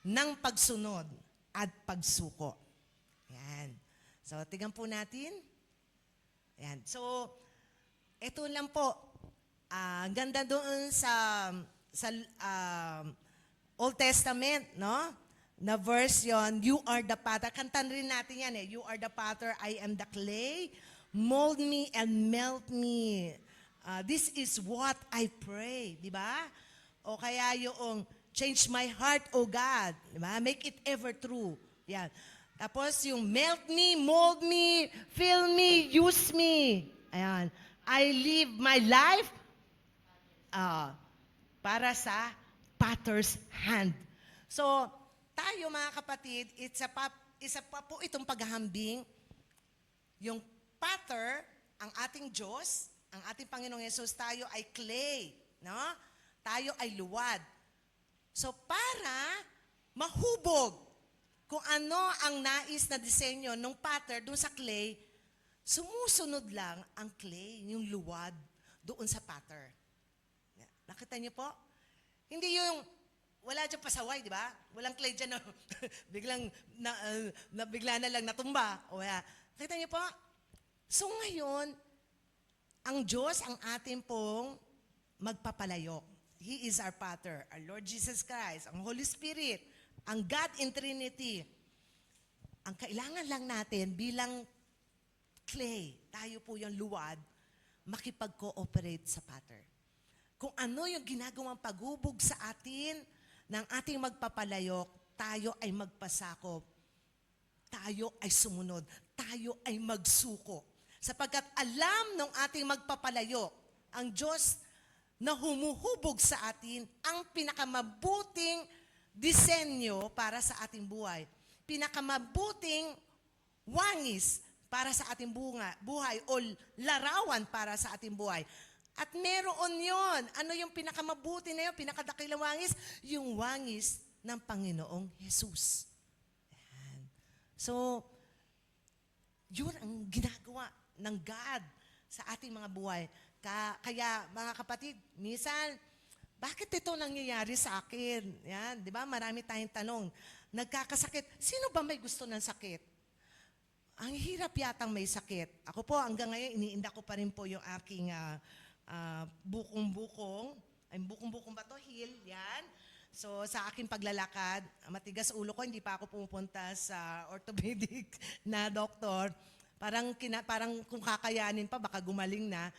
B: ng pagsunod at pagsuko. Yan. So, tingnan po natin. Yan. So, ito lang po. Ganda doon sa Old Testament, no? Na verse yon, you are the potter. Kantan rin natin yan You are the potter, I am the clay. Mold me and melt me. This is what I pray. Di ba? O kaya yung change my heart, O God. Diba? Make it ever true. Yan. Tapos yung melt me, mold me, fill me, use me. Ayan. I live my life para sa potter's hand. So, tayo mga kapatid, isa pa po itong paghahambing. Yung potter, ang ating Diyos, ang ating Panginoong Yesus, tayo ay clay. No? Tayo ay luwad. So, para mahubog kung ano ang nais na disenyo ng pattern doon sa clay, sumusunod lang ang clay, yung luwad, doon sa pattern. Nakita niyo po? Hindi yung, wala dyan pasaway, di ba? Walang clay dyan na bigla na lang natumba. O kaya, nakita niyo po? So ngayon, ang Diyos ang ating pong magpapalayok. He is our Father, our Lord Jesus Christ, ang Holy Spirit, ang God in Trinity. Ang kailangan lang natin bilang clay, tayo po yung luwad, makipag-cooperate sa Father. Kung ano yung ginagawang paghubog sa atin ng ating magpapalayok, tayo ay magpasakop, tayo ay sumunod, tayo ay magsuko. Sapagkat alam ng ating magpapalayok, ang Diyos na humuhubog sa atin ang pinakamabuting disenyo para sa ating buhay. Pinakamabuting wangis para sa ating buhay o larawan para sa ating buhay. At meron yon. Ano yung pinakamabuti na yun? Pinakadakilang wangis? Yung wangis ng Panginoong Jesus. Yan. So, yun ang ginagawa ng God sa ating mga buhay. Kaya mga kapatid, minsan, bakit ito nangyayari sa akin? Yan, di ba? Marami tayong tanong. Nagkakasakit. Sino ba may gusto ng sakit? Ang hirap yatang may sakit. Ako po, hanggang ngayon, iniinda ko pa rin po yung aking bukong-bukong. Ay, bukong-bukong ba to? Heel, yan. So, sa aking paglalakad, matigas ulo ko, hindi pa ako pumupunta sa orthopedic na doktor. Parang kung kakayanin pa, baka gumaling na.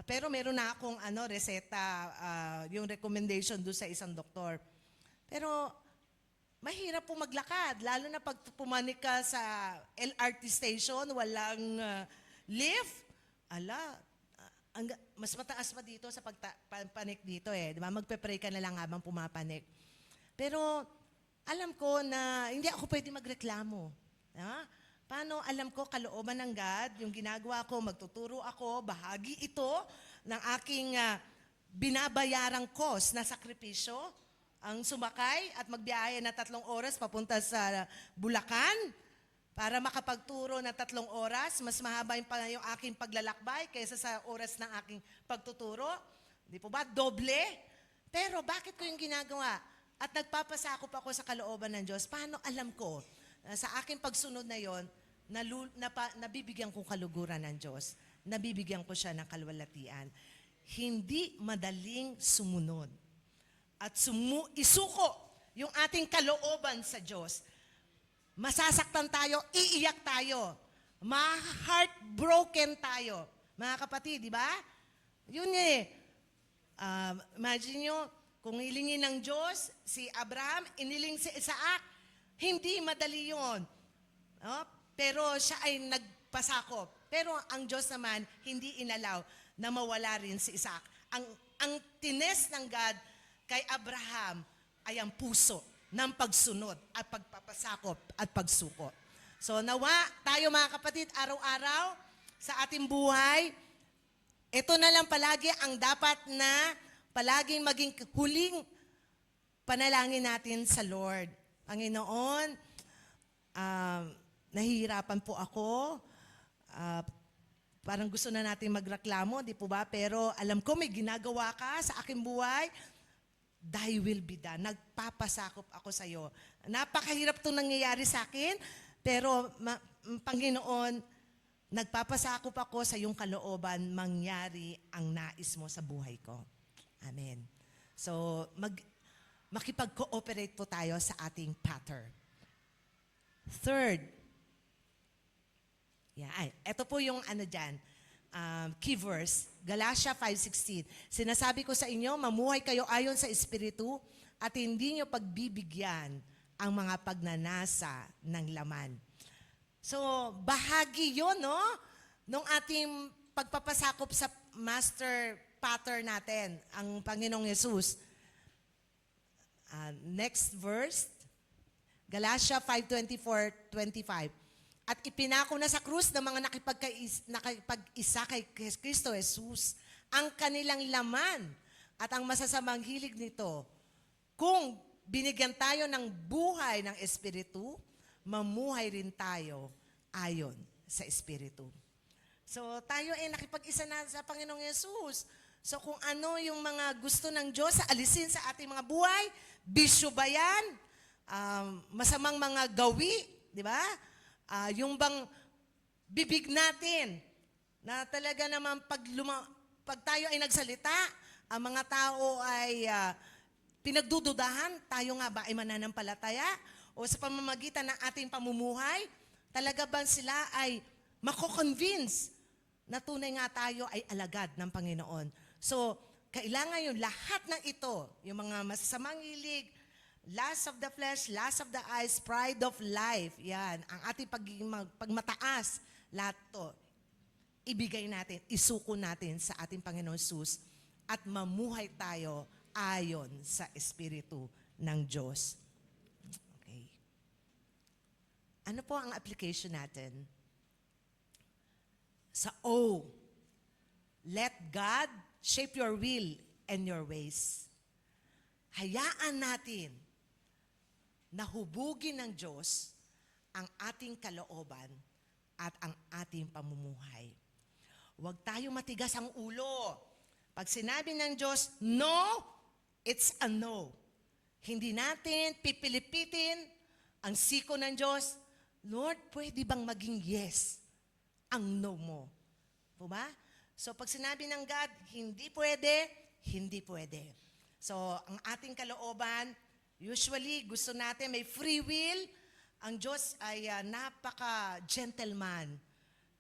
B: Pero meron na akong reseta, yung recommendation doon sa isang doktor. Pero mahirap po maglakad, lalo na pag pumanik ka sa LRT station, walang lift. Mas mataas pa dito sa pagpanik dito eh. Di ba? Magpe-pray ka na lang habang pumapanik. Pero alam ko na hindi ako pwede magreklamo. Paano alam ko kalooban ng God, yung ginagawa ko, magtuturo ako, bahagi ito ng aking binabayarang cost na sakripisyo, ang sumakay at magbiyahe na 3 oras papunta sa Bulacan, para makapagturo na 3 oras, mas mahaba yung aking paglalakbay kaysa sa oras ng aking pagtuturo. Di po ba? Doble. Pero bakit ko yung ginagawa? At nagpapasakop ako sa kalooban ng Diyos. Paano alam ko sa aking pagsunod na yon, nabibigyan kong kaluguran ng Diyos. Nabibigyan ko siya ng kalwalatian. Hindi madaling sumunod. At isuko yung ating kalooban sa Diyos. Masasaktan tayo, iiyak tayo. Ma-heartbroken tayo. Mga kapatid, di ba? Yun eh. Imagine nyo, kung hilingin ng Diyos, si Abraham, iniling si Isaac, hindi madali yun. Pero siya ay nagpasakop. Pero ang Diyos naman, hindi inalaw na mawala rin si Isaac. Ang tines ng God kay Abraham ay ang puso ng pagsunod at pagpapasakop at pagsuko. So nawa tayo mga kapatid, araw-araw sa ating buhay, ito na lang palagi ang dapat na palaging maging huling panalangin natin sa Lord. Panginoon, nahihirapan po ako. Parang gusto na natin magreklamo, di po ba? Pero alam ko may ginagawa ka sa aking buhay. Thy will be done. Nagpapasakop ako sa iyo. Napakahirap itong nangyayari sa akin, pero Panginoon, nagpapasakop ako sa iyong kalooban, mangyari ang nais mo sa buhay ko. Amen. So, makipag-cooperate po tayo sa ating pattern. Third, ito po yung dyan, key verse, Galatia 5:16. Sinasabi ko sa inyo, mamuhay kayo ayon sa Espiritu at hindi nyo pagbibigyan ang mga pagnanasa ng laman. So, bahagi yun, no? Nung ating pagpapasakop sa master pattern natin, ang Panginoong Yesus. Next verse, Galatia 5:24-25. At ipinako na sa krus ng mga nakipag-isa kay Kristo Jesus ang kanilang laman at ang masasamang hilig nito. Kung binigyan tayo ng buhay ng Espiritu, mamuhay rin tayo ayon sa Espiritu. So tayo ay nakipag-isa na sa Panginoong Yesus. So kung ano yung mga gusto ng Diyos sa alisin sa ating mga buhay, bisyo ba yan? Masamang mga gawi, di ba? Yung bang bibig natin na talaga naman pag tayo ay nagsalita, ang mga tao ay pinagdududahan, tayo nga ba ay mananampalataya? O sa pamamagitan ng ating pamumuhay, talaga ba sila ay mako-convince na tunay nga tayo ay alagad ng Panginoon? So, kailangan yung lahat ng ito, yung mga masasamang hilig, lust of the flesh, lust of the eyes, pride of life. Yan. Ang ating pagmataas, lahat to, ibigay natin, isuko natin sa ating Panginoon Jesus at mamuhay tayo ayon sa Espiritu ng Diyos. Okay. Ano po ang application natin? Sa O, let God shape your will and your ways. Hayaan natin na hubugin ng Diyos ang ating kalooban at ang ating pamumuhay. Huwag tayong matigas ang ulo. Pag sinabi ng Diyos, no, it's a no. Hindi natin pipilipitin ang siko ng Diyos. Lord, pwede bang maging yes ang no mo? Po ba? So pag sinabi ng God, hindi pwede, Hindi pwede. So, ang ating kalooban, usually gusto natin may free will. Ang Diyos ay napaka-gentleman.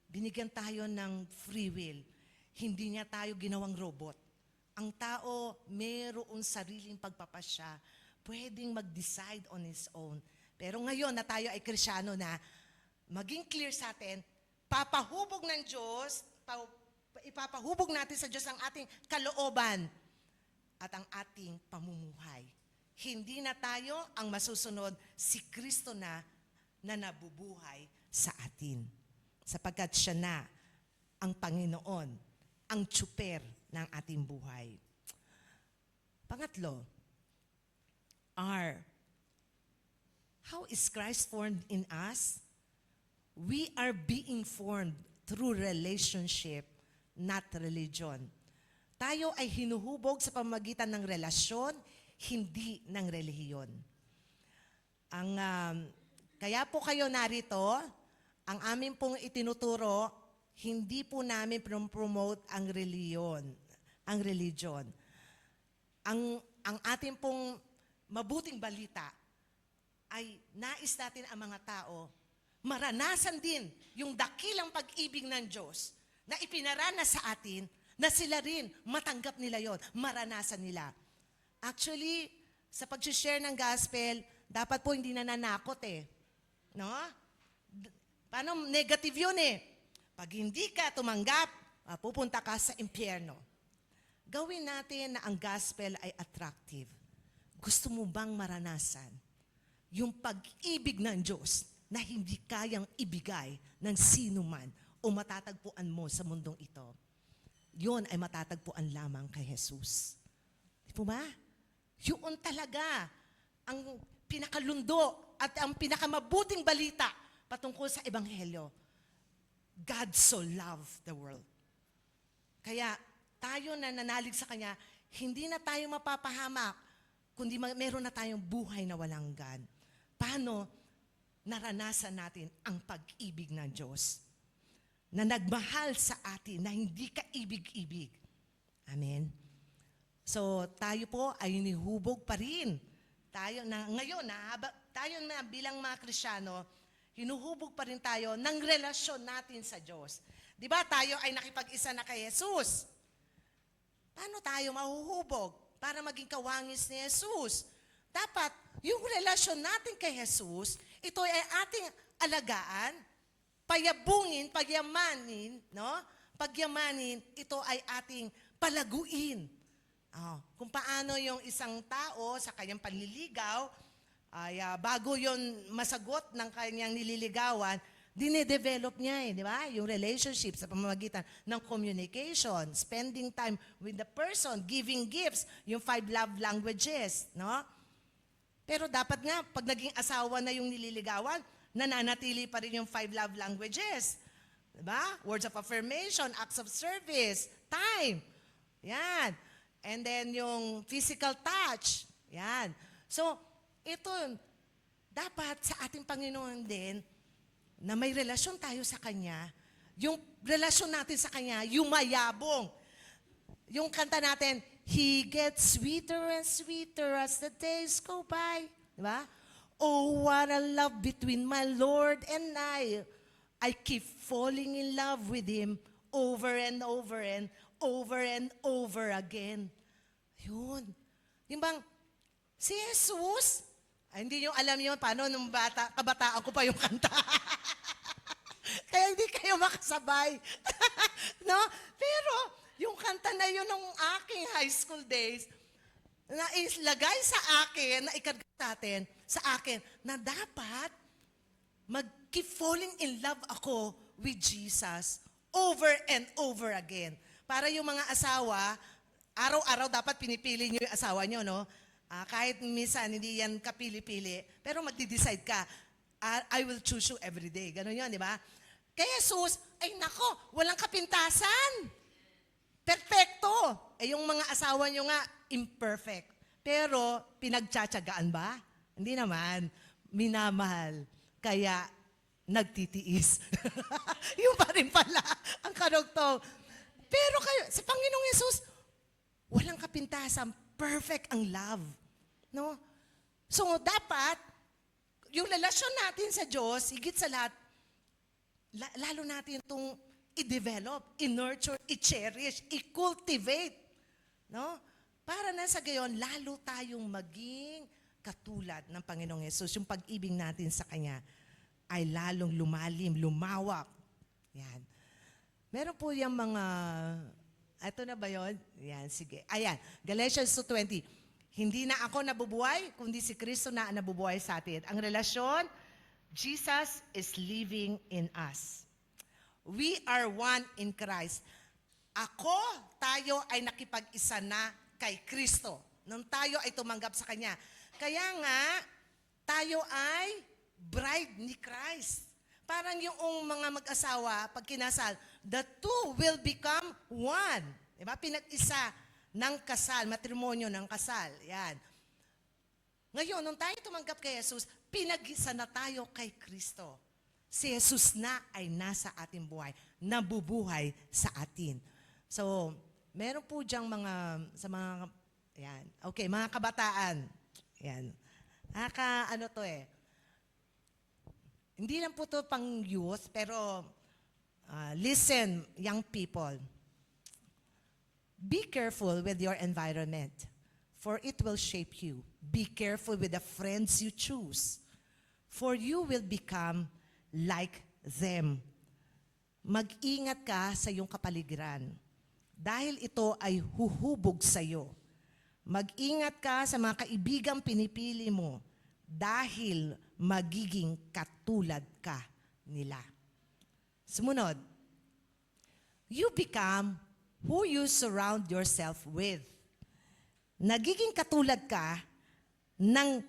B: Binigyan tayo ng free will. Hindi niya tayo ginawang robot. Ang tao, mayroong sariling pagpapasya. Pwedeng mag-decide on his own. Pero ngayon na tayo ay Kristiyano na, maging clear sa atin, papahubog ng Diyos, ipapahubog natin sa Diyos ang ating kalooban at ang ating pamumuhay. Hindi na tayo ang masusunod, si Kristo na nabubuhay sa atin. Sapagkat siya na ang Panginoon, ang tsuper ng ating buhay. Pangatlo, R. How is Christ formed in us? We are being formed through relationship, not religion. Tayo ay hinuhubog sa pamamagitan ng relasyon, hindi ng relihiyon. Kaya po kayo narito, ang amin pong itinuturo, hindi po namin promote ang reliyon, ang religion. Ang ating pong mabuting balita ay nais natin ang mga tao maranasan din yung dakilang pag-ibig ng Diyos na ipinaranas sa atin na sila rin matanggap nila yon, maranasan nila. Actually, sa pag-share ng gospel, dapat po hindi nananakot eh. No? Paano? Negative yun eh. Pag hindi ka tumanggap, pupunta ka sa impyerno. Gawin natin na ang gospel ay attractive. Gusto mo bang maranasan yung pag-ibig ng Diyos na hindi kayang ibigay ng sino man o matatagpuan mo sa mundong ito? Yun ay matatagpuan lamang kay Jesus. Di po ba? Yun talaga ang pinakalundo at ang pinakamabuting balita patungkol sa Ebanghelyo. God so loved the world. Kaya tayo na nanalig sa Kanya, hindi na tayo mapapahamak, kundi meron na tayong buhay na walang hanggan. Paano naranasan natin ang pag-ibig ng Diyos na nagmahal sa atin na hindi kaibig-ibig? Amen? So, tayo po ay nihubog pa rin. Tayo na, ngayon, tayo na bilang mga Kristiyano, hinuhubog pa rin tayo ng relasyon natin sa Diyos. Di ba tayo ay nakipag-isa na kay Jesus? Paano tayo mahuhubog para maging kawangis ni Jesus? Dapat, yung relasyon natin kay Jesus, ito ay ating alagaan, payabungin, pagyamanin, no? Pagyamanin, ito ay ating palaguin. Kung paano yung isang tao sa kanyang panliligaw, ay bago yon masagot ng kanyang nililigawan, dine-develop niya di ba? Yung relationship sa pamamagitan ng communication, spending time with the person, giving gifts, yung 5 love languages, no? Pero dapat nga, pag naging asawa na yung nililigawan, nananatili pa rin yung 5 love languages. Diba? Words of affirmation, acts of service, time. Yan. And then yung physical touch. Yan. So, ito, dapat sa ating Panginoon din, na may relasyon tayo sa Kanya, yung relasyon natin sa Kanya, yung mayabong. Yung kanta natin, He gets sweeter and sweeter as the days go by. Diba? Oh, what a love between my Lord and I. I keep falling in love with Him over and over and over and over again. Yun. Yung bang, si Jesus, ay, hindi nyo alam yun, paano nung kabataan ko pa yung kanta. Kaya hindi kayo makasabay. No? Pero, yung kanta na yun nung aking high school days, na ilagay sa akin, na ikarga natin, sa akin, na dapat mag-keep falling in love ako with Jesus over and over again. Para yung mga asawa, araw-araw dapat pinipili nyo yung asawa nyo, no? Kahit minsan hindi yan kapili-pili, pero magdi-decide ka, I will choose you every day. Ganon yun, di ba? Kaya Jesus, ay nako, walang kapintasan. Perfecto. Eh yung mga asawa nyo nga, imperfect. Pero, pinagtsatsagaan ba? Hindi naman. Minamahal. Kaya, nagtitiis. Yung pa rin pala, ang karugtong. Pero kayo, sa Panginoong Yesus, Walang kapintasan, perfect ang love. No? So dapat, yung relasyon natin sa Diyos, higit sa lahat, lalo natin itong i-develop, i-nurture, i-cherish, i-cultivate. No? Para na sa gayon, lalo tayong maging katulad ng Panginoong Yesus. Yung pag-ibig natin sa Kanya ay lalong lumalim, lumawak. Yan. Meron po yung mga, ito na ba yun? Yan, sige. Ayan, Galatians 2:20. Hindi na ako nabubuhay, kundi si Kristo na nabubuhay sa atin. Ang relasyon, Jesus is living in us. We are one in Christ. Tayo ay nakipag-isa na kay Kristo. Nung tayo ay tumanggap sa Kanya. Kaya nga, tayo ay bride ni Christ. Parang yung mga mag-asawa, pag kinasal, the two will become one. Diba? Pinag-isa ng kasal, matrimonyo ng kasal. Yan. Ngayon, nung tayo tumanggap kay Jesus, pinag-isa na tayo kay Kristo. Si Jesus na ay nasa ating buhay, nabubuhay sa atin. So, meron po diyang sa mga, yan. Okay, mga kabataan. Yan. Ano to eh. Hindi lang po to pang youth, pero listen, young people. Be careful with your environment, for it will shape you. Be careful with the friends you choose, for you will become like them. Mag-ingat ka sa iyong kapaligiran, dahil ito ay huhubog sa iyo. Mag-ingat ka sa mga kaibigang pinipili mo, dahil magiging katulad ka nila. Sumunod, you become who you surround yourself with. Nagiging katulad ka ng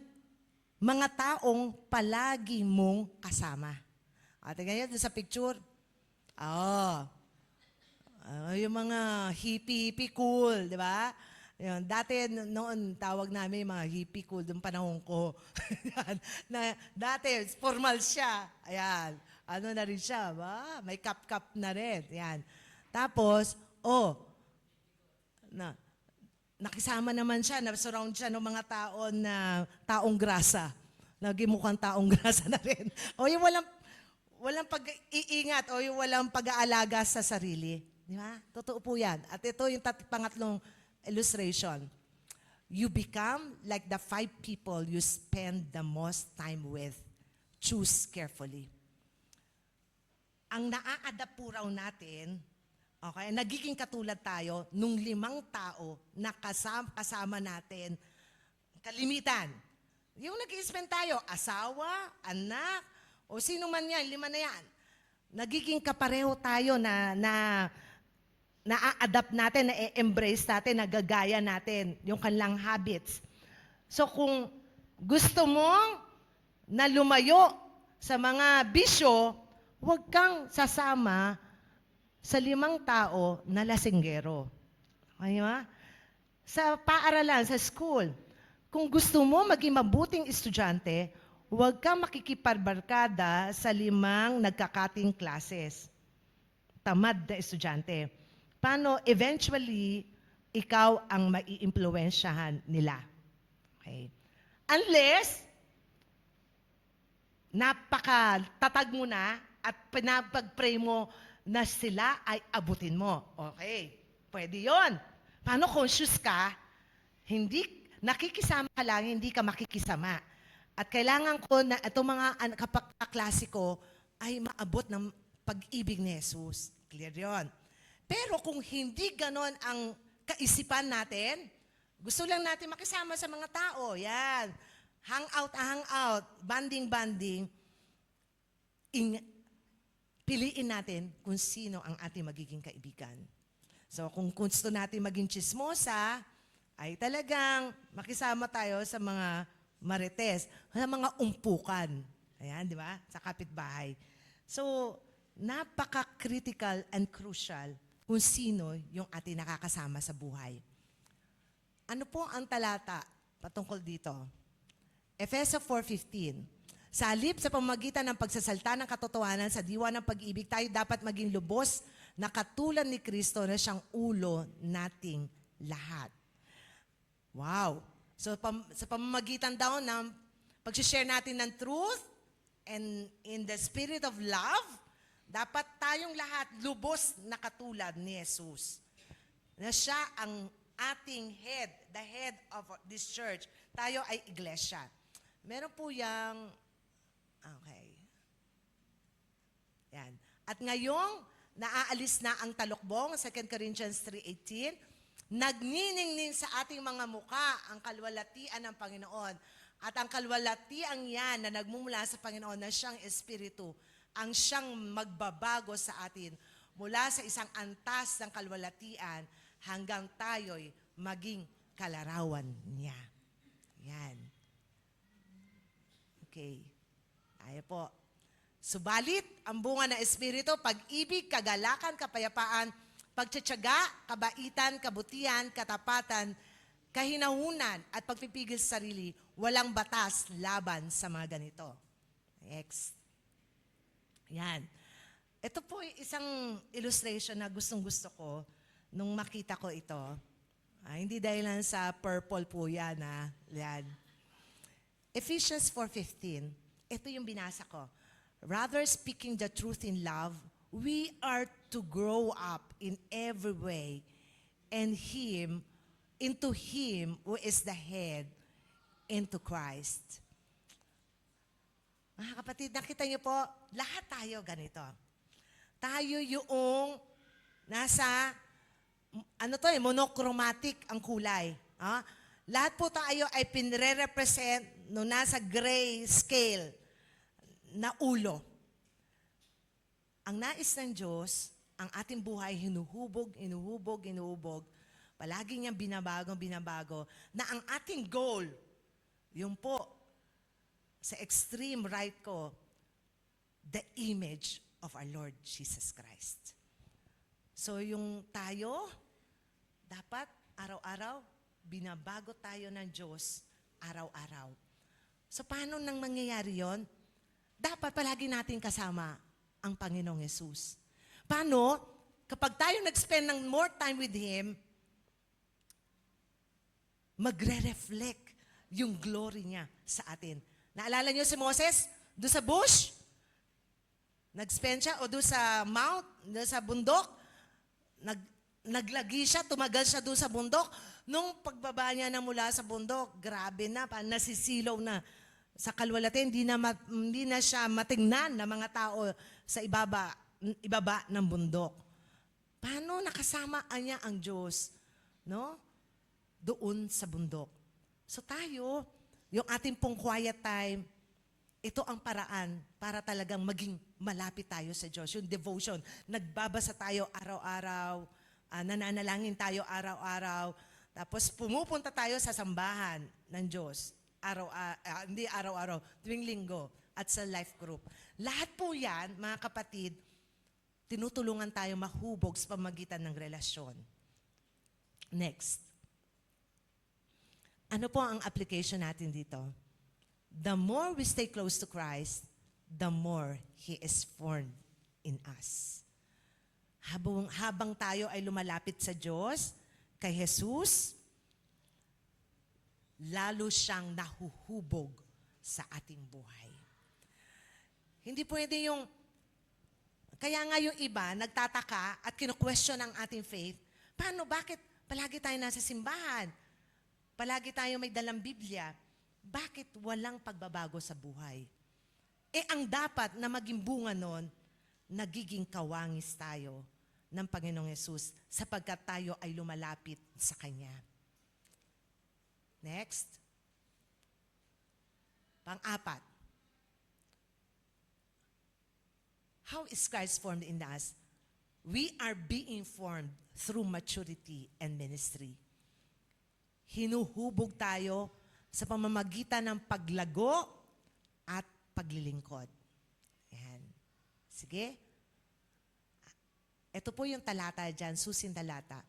B: mga taong palagi mong kasama. Tingnan niyo sa picture. Yung mga hippie cool, di ba? Yun, dati noon tawag namin yung mga hippie cool yung panahon ko. Dati formal siya. Ayan. Ano na rin siya, ba? May cup na rin. Ayan. Tapos, nakisama naman siya, na-surround siya ng mga taong grasa. Naging mukhang taong grasa na rin. O yung walang pag-iingat o yung walang pag-aalaga sa sarili. Di ba? Totoo po yan. At ito yung pangatlong illustration. You become like the 5 people you spend the most time with. Choose carefully. Ang naa-adapt po raw natin, okay, nagiging katulad tayo nung 5 tao na kasama natin, kalimitan. Yung nag-spend tayo, asawa, anak, o sino man yan, 5 na yan. Nagiging kapareho tayo na-adapt natin, na-embrace natin, nagagaya natin yung kanilang habits. So kung gusto mong na lumayo sa mga bisyo, huwag kang sasama sa 5 tao na lasinggero. Okay ba? Sa paaralan, sa school, kung gusto mo maging mabuting estudyante, huwag kang makikipagbarkada sa 5 nagkakating classes. Tamad na estudyante. Paano eventually, ikaw ang maiimpluwensyahan nila. Okay? Unless, napakatatag mo na at pinapag-pray mo na sila ay abutin mo. Okay, pwede yon. Paano conscious ka? Nakikisama ka lang, hindi ka makikisama. At kailangan ko na itong mga kaklase ko ay maabot ng pag-ibig ni Jesus. Clear yon. Pero kung hindi ganon ang kaisipan natin, gusto lang natin makisama sa mga tao, yan, hangout, banding, piliin natin kung sino ang ating magiging kaibigan. So kung gusto natin maging chismosa, ay talagang makisama tayo sa mga marites, sa mga umpukan. Ayan, di ba? Sa kapitbahay. So, napaka-critical and crucial kung sino yung ating nakakasama sa buhay. Ano po ang talata patungkol dito? Efeso 4:15. Sa halip sa pamamagitan ng pagsasalta ng katotohanan sa diwa ng pag-ibig, tayo dapat maging lubos na katulad ni Kristo na siyang ulo nating lahat. Wow! So sa pamamagitan daw ng pag-share natin ng truth and in the spirit of love, dapat tayong lahat lubos na katulad ni Jesus. Na siya ang ating head, the head of this church. Tayo ay iglesia. Meron po yung, okay. Yan. At ngayong naaalis na ang talukbong, 2 Corinthians 3:18, nagniningning sa ating mga muka ang kalwalatian ng Panginoon. At ang kalwalatian yan na nagmumula sa Panginoon na siyang Espiritu, ang siyang magbabago sa atin mula sa isang antas ng kalwalatian hanggang tayo'y maging kalarawan niya. Yan. Okay. Tayo po. Subalit, ang bunga ng Espiritu, pag-ibig, kagalakan, kapayapaan, pagtsatsaga, kabaitan, kabutihan, katapatan, kahinahunan, at pagpipigil sa sarili, walang batas laban sa mga ganito. Next. Yan. Ito po isang illustration na gustong-gusto ko nung makita ko ito. Hindi dahil lang sa purple po yan. Yan. Ephesians 4:15. Ito yung binasa ko. Rather speaking the truth in love, we are to grow up in every way and into Him who is the head, into Christ. Mga kapatid, nakita niyo po, lahat tayo ganito. Tayo yung nasa, monochromatic ang kulay. Lahat po tayo ay pinre-represent no nasa gray scale na ulo. Ang nais ng Diyos, ang ating buhay hinuhubog, palagi niyang binabago, na ang ating goal, yung po, sa extreme right ko, the image of our Lord Jesus Christ. So yung tayo, dapat araw-araw, binabago tayo ng Diyos araw-araw. So paano nang mangyayari yon? Dapat palagi natin kasama ang Panginoong Yesus. Paano? Kapag tayo nag-spend ng more time with Him, magre-reflect yung glory niya sa atin. Naalala niyo si Moses? Doon sa bush? Nag-spend siya? O doon sa mount? Doon sa bundok? Naglagi siya, tumagal siya doon sa bundok. Nung pagbaba niya na mula sa bundok, grabe na, nasisilaw na sa kalwalatian, hindi na siya matingnan ng mga tao sa ibaba ng bundok. Paano nakasama niya ang Diyos? No? Doon sa bundok. So tayo, yung ating pong quiet time, ito ang paraan para talagang maging malapit tayo sa Diyos. Yung devotion, nagbabasa tayo araw-araw, nananalangin tayo araw-araw, tapos pumupunta tayo sa sambahan ng Diyos. Hindi araw-araw, tuwing linggo at sa life group. Lahat po yan, mga kapatid, tinutulungan tayo mahubog sa pamagitan ng relasyon. Next. Ano po ang application natin dito? The more we stay close to Christ, the more He is formed in us. Habang tayo ay lumalapit sa Diyos, kay Jesus, lalo siyang nahuhubog sa ating buhay. Hindi pwede yung, kaya nga yung iba, nagtataka at kinu-question ang ating faith, paano, bakit palagi tayo nasa simbahan? Palagi tayo may dalang Biblia. Bakit walang pagbabago sa buhay? Ang dapat na maging bunga nun, nagiging kawangis tayo ng Panginoong Yesus sapagkat tayo ay lumalapit sa Kanya. Next. Pang-apat. How is Christ formed in us? We are being formed through maturity and ministry. Hinuhubog tayo sa pamamagitan ng paglago at paglilingkod. Yan. Sige. Ito po yung talata dyan, susing talata.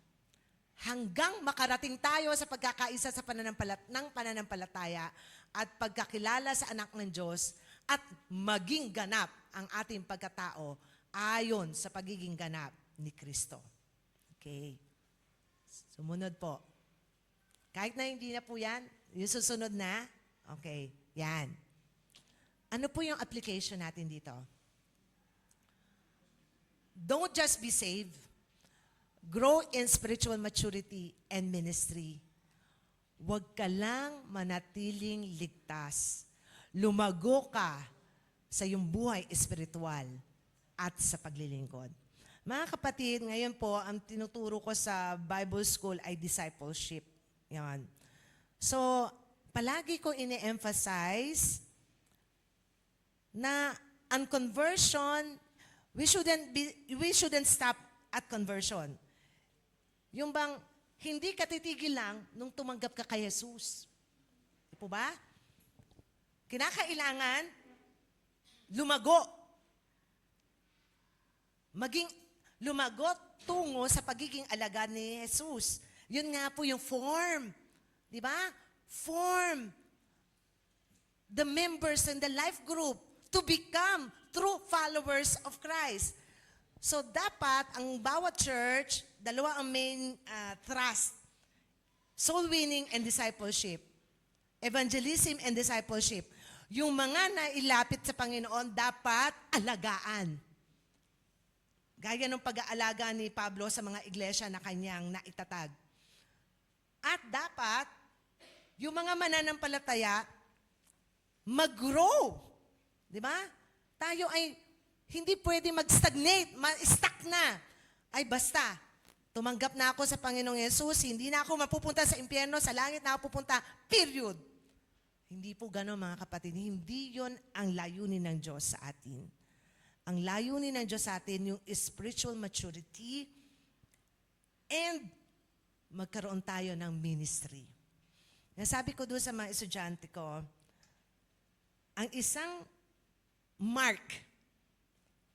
B: Hanggang makarating tayo sa pagkakaisa sa pananampalataya at pagkakilala sa anak ng Diyos at maging ganap ang ating pagkatao ayon sa pagiging ganap ni Kristo. Okay. Sumunod po. Kahit na hindi na po yan, yung susunod na, okay, yan. Ano po yung application natin dito? Don't just be saved. Grow in spiritual maturity and ministry. Huwag ka lang manatiling ligtas. Lumago ka sa iyong buhay espiritual at sa paglilingkod. Mga kapatid, ngayon po, ang tinuturo ko sa Bible School ay discipleship. Yan. So, palagi ko ini-emphasize na ang conversion, we shouldn't stop at conversion. Yung bang hindi ka titigil lang nung tumanggap ka kay Jesus. Di po ba? Kinakailangan lumago. Maging lumago tungo sa pagiging alagad ni Jesus. Yun nga po yung form. Di ba? Form the members in the life group to become true followers of Christ. So dapat ang bawat church, dalawa ang main thrust. Soul winning and discipleship. Evangelism and discipleship. Yung mga nailapit sa Panginoon dapat alagaan. Gaya ng pag-aalaga ni Pablo sa mga iglesia na kanyang naitatag. At dapat, yung mga mananampalataya, mag-grow. Di ba? Tayo ay hindi pwede mag-stagnate, ma-stuck na. Ay basta, tumanggap na ako sa Panginoong Yesus, hindi na ako mapupunta sa impyerno, sa langit na ako pupunta, period. Hindi po gano'n mga kapatid. Hindi yon ang layunin ng Diyos sa atin. Ang layunin ng Diyos sa atin, yung spiritual maturity and magkaroon tayo ng ministry. Nasabi ko doon sa mga estudyante ko, ang isang mark,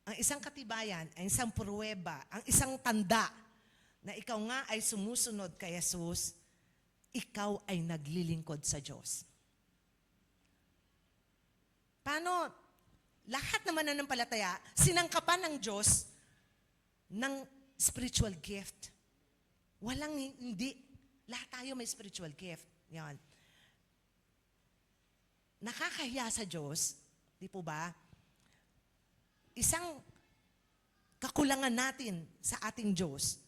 B: ang isang katibayan, ang isang pruweba, ang isang tanda na ikaw nga ay sumusunod kay Jesus, ikaw ay naglilingkod sa Diyos. Paano? Lahat naman na ng palataya, sinangkapan ng Diyos ng spiritual gift. Walang hindi. Lahat tayo may spiritual gift. Yan. Nakakahiya sa Diyos, di po ba? Isang kakulangan natin sa ating Diyos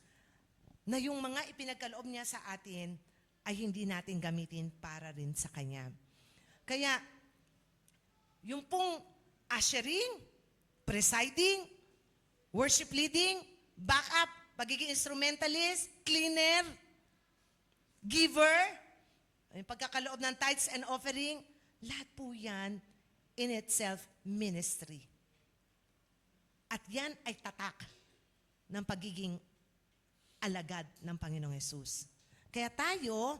B: na yung mga ipinagkaloob niya sa atin ay hindi natin gamitin para rin sa Kanya. Kaya, yung pong ushering, presiding, worship leading, backup, pagiging instrumentalist, cleaner, giver, yung pagkakaloob ng tithes and offering, lahat po yan in itself ministry. At yan ay tatak ng pagiging alagad ng Panginoong Yesus. Kaya tayo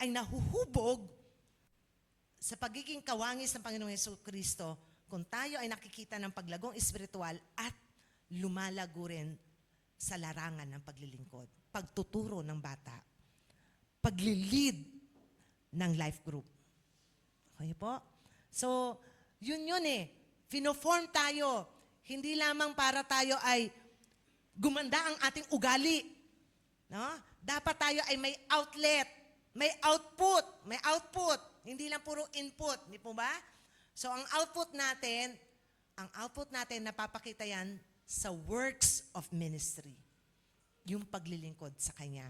B: ay nahuhubog sa pagiging kawangis ng Panginoong Yesus Kristo kung tayo ay nakikita ng paglagong espiritual at lumalago rin sa larangan ng paglilingkod, pagtuturo ng bata, paglilid ng life group. Okay po? So, yun eh. Fino-form tayo. Hindi lamang para tayo ay gumanda ang ating ugali. No? Dapat tayo ay may outlet, may output. Hindi lang puro input. Di po ba? So, ang output natin, napapakita yan sa works of ministry. Yung paglilingkod sa Kanya.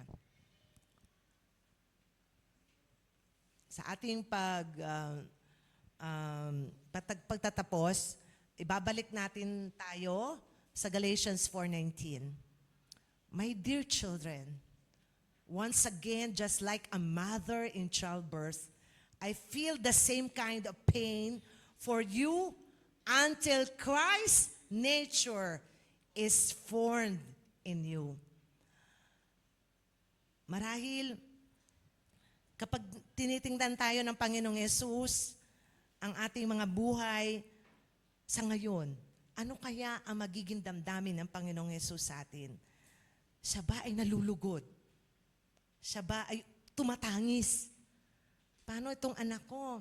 B: Sa ating pagtatapos, ibabalik natin tayo sa Galatians 4:19. My dear children, once again, just like a mother in childbirth, I feel the same kind of pain for you until Christ's nature is formed in you. Marahil, kapag tinitingnan tayo ng Panginoong Yesus, ang ating mga buhay sa ngayon, ano kaya ang magiging damdamin ng Panginoong Yesus sa atin? Siya ba ay nalulugod? Siya ba ay tumatangis? Paano itong anak ko?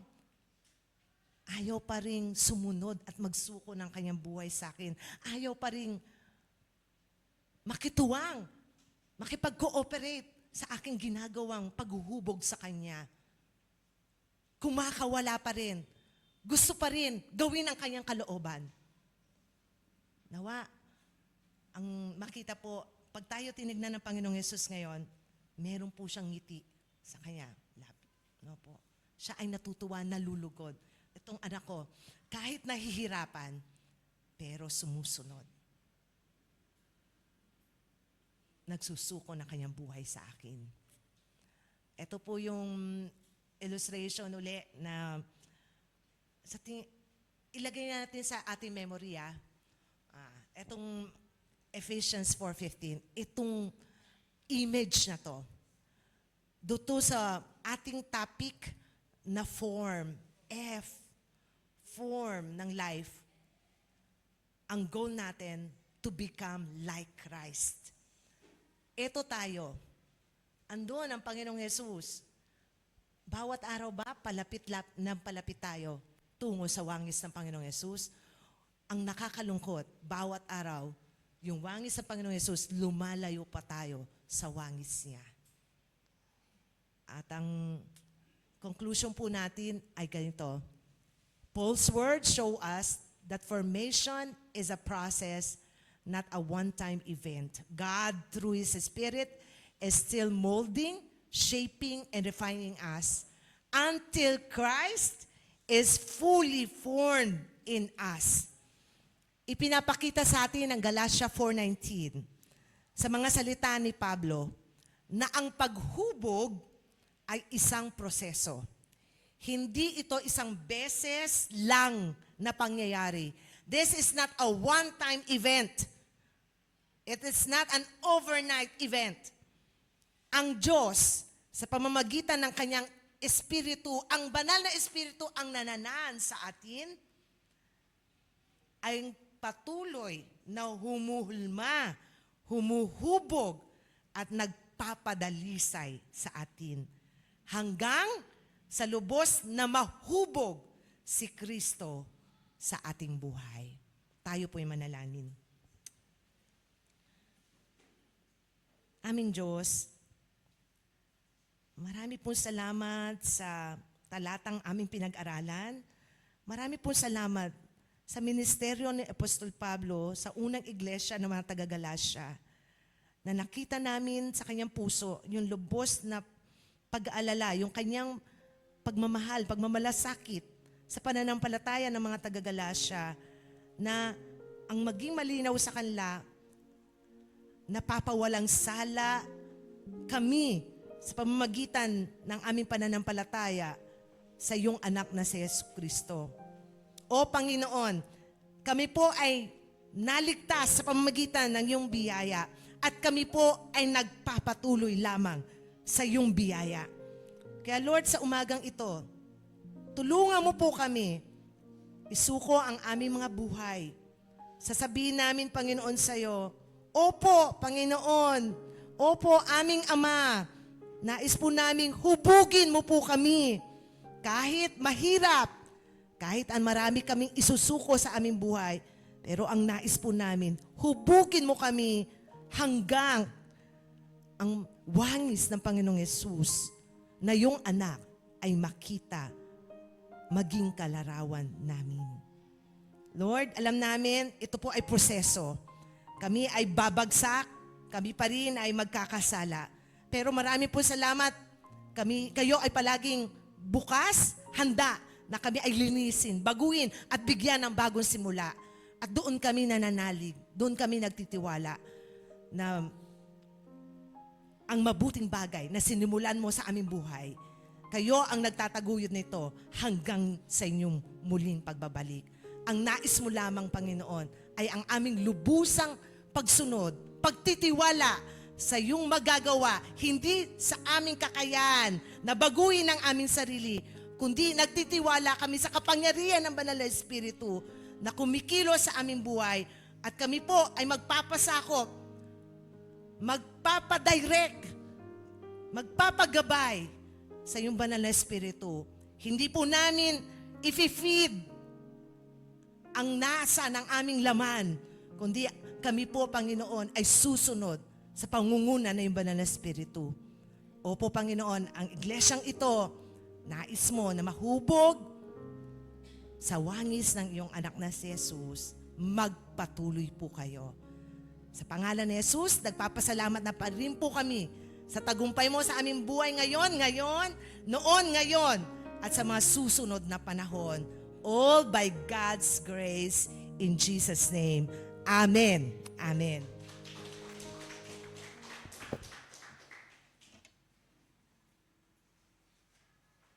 B: Ayaw pa rin sumunod at magsuko ng kanyang buhay sa akin. Ayaw pa rin makituwang, makipag-cooperate sa aking ginagawang paghuhubog sa Kanya, kumakawala pa rin, gusto pa rin gawin ang Kanyang kalooban. Nawa, ang makita po, pag tayo tinignan ng Panginoong Yesus ngayon, meron po siyang ngiti sa Kanya. No po. Siya ay natutuwa, nalulugod. Itong anak ko, kahit nahihirapan, pero sumusunod. Nagsusuko ng kanyang buhay sa akin. Ito po yung illustration uli na ilagay natin sa ating memory. Itong Ephesians 4:15, itong image na to. Dito sa ating topic na form, form ng life. Ang goal natin, to become like Christ. Ito tayo. Andun ang Panginoong Jesus. Bawat araw ba, palapit tayo tungo sa wangis ng Panginoong Jesus? Ang nakakalungkot, bawat araw, yung wangis ng Panginoong Jesus, lumalayo pa tayo sa wangis niya. At ang conclusion po natin ay ganito. Paul's words show us that formation is a process, not a one-time event. God, through His Spirit, is still molding, shaping, and refining us until Christ is fully formed in us. Ipinapakita sa atin ang Galatia 4:19 sa mga salita ni Pablo na ang paghubog ay isang proseso. Hindi ito isang beses lang na pangyayari. This is not a one-time event. It is not an overnight event. Ang Diyos, sa pamamagitan ng Kanyang Espiritu, ang banal na Espiritu ang nananaan sa atin, ay patuloy na humuhulma, humuhubog, at nagpapadalisay sa atin. Hanggang sa lubos na mahubog si Kristo sa ating buhay. Tayo po'y manalangin. Aming Diyos, marami pong salamat sa talatang aming pinag-aralan. Marami pong salamat sa ministeryo ni Apostol Pablo sa unang iglesia ng mga taga-Galacia na nakita namin sa kanyang puso yung lubos na pag-aalala, yung kanyang pagmamahal, pagmamalasakit sa pananampalataya ng mga taga-Galacia na ang maging malinaw sa kanila, napapawalang sala kami sa pamamagitan ng aming pananampalataya sa iyong anak na si Yesu Kristo. O Panginoon, kami po ay naligtas sa pamamagitan ng iyong biyaya at kami po ay nagpapatuloy lamang sa iyong biyaya. Kaya Lord, sa umagang ito, tulungan mo po kami, isuko ang aming mga buhay. Sasabihin namin, Panginoon, sa iyo, Opo, Panginoon, opo, aming Ama, nais po naming hubugin mo po kami. Kahit mahirap, kahit ang marami kaming isusuko sa aming buhay, pero ang nais po namin, hubugin mo kami hanggang ang wangis ng Panginoong Yesus na yung anak ay makita, maging kalarawan namin. Lord, alam namin, ito po ay proseso. Kami ay babagsak, kami pa rin ay magkakasala. Pero marami po salamat, kayo ay palaging bukas, handa na kami ay linisin, baguhin at bigyan ng bagong simula. At doon kami nananalig, doon kami nagtitiwala na ang mabuting bagay na sinimulan mo sa aming buhay, kayo ang nagtataguyod nito hanggang sa inyong muling pagbabalik. Ang nais mo lamang, Panginoon, ay ang aming lubusang pagsunod, pagtitiwala sa iyong magagawa, hindi sa aming kakayahan na baguhin ang aming sarili, kundi nagtitiwala kami sa kapangyarihan ng Banal na Espiritu na kumikilos sa aming buhay at kami po ay magpapasakop, magpapadirect, magpapagabay sa iyong Banal na Espiritu. Hindi po namin i-feed ang nasa ng aming laman, kundi kami po, Panginoon, ay susunod sa pangunguna ng iyong Banal na Espiritu. Opo, Panginoon, ang iglesyang ito, nais mo na mahubog sa wangis ng iyong anak na si Jesus. Magpatuloy po kayo. Sa pangalan ni Jesus, nagpapasalamat na pa rin po kami sa tagumpay mo sa aming buhay ngayon, noon, ngayon, at sa mga susunod na panahon. All by God's grace, in Jesus' name. Amen. Amen.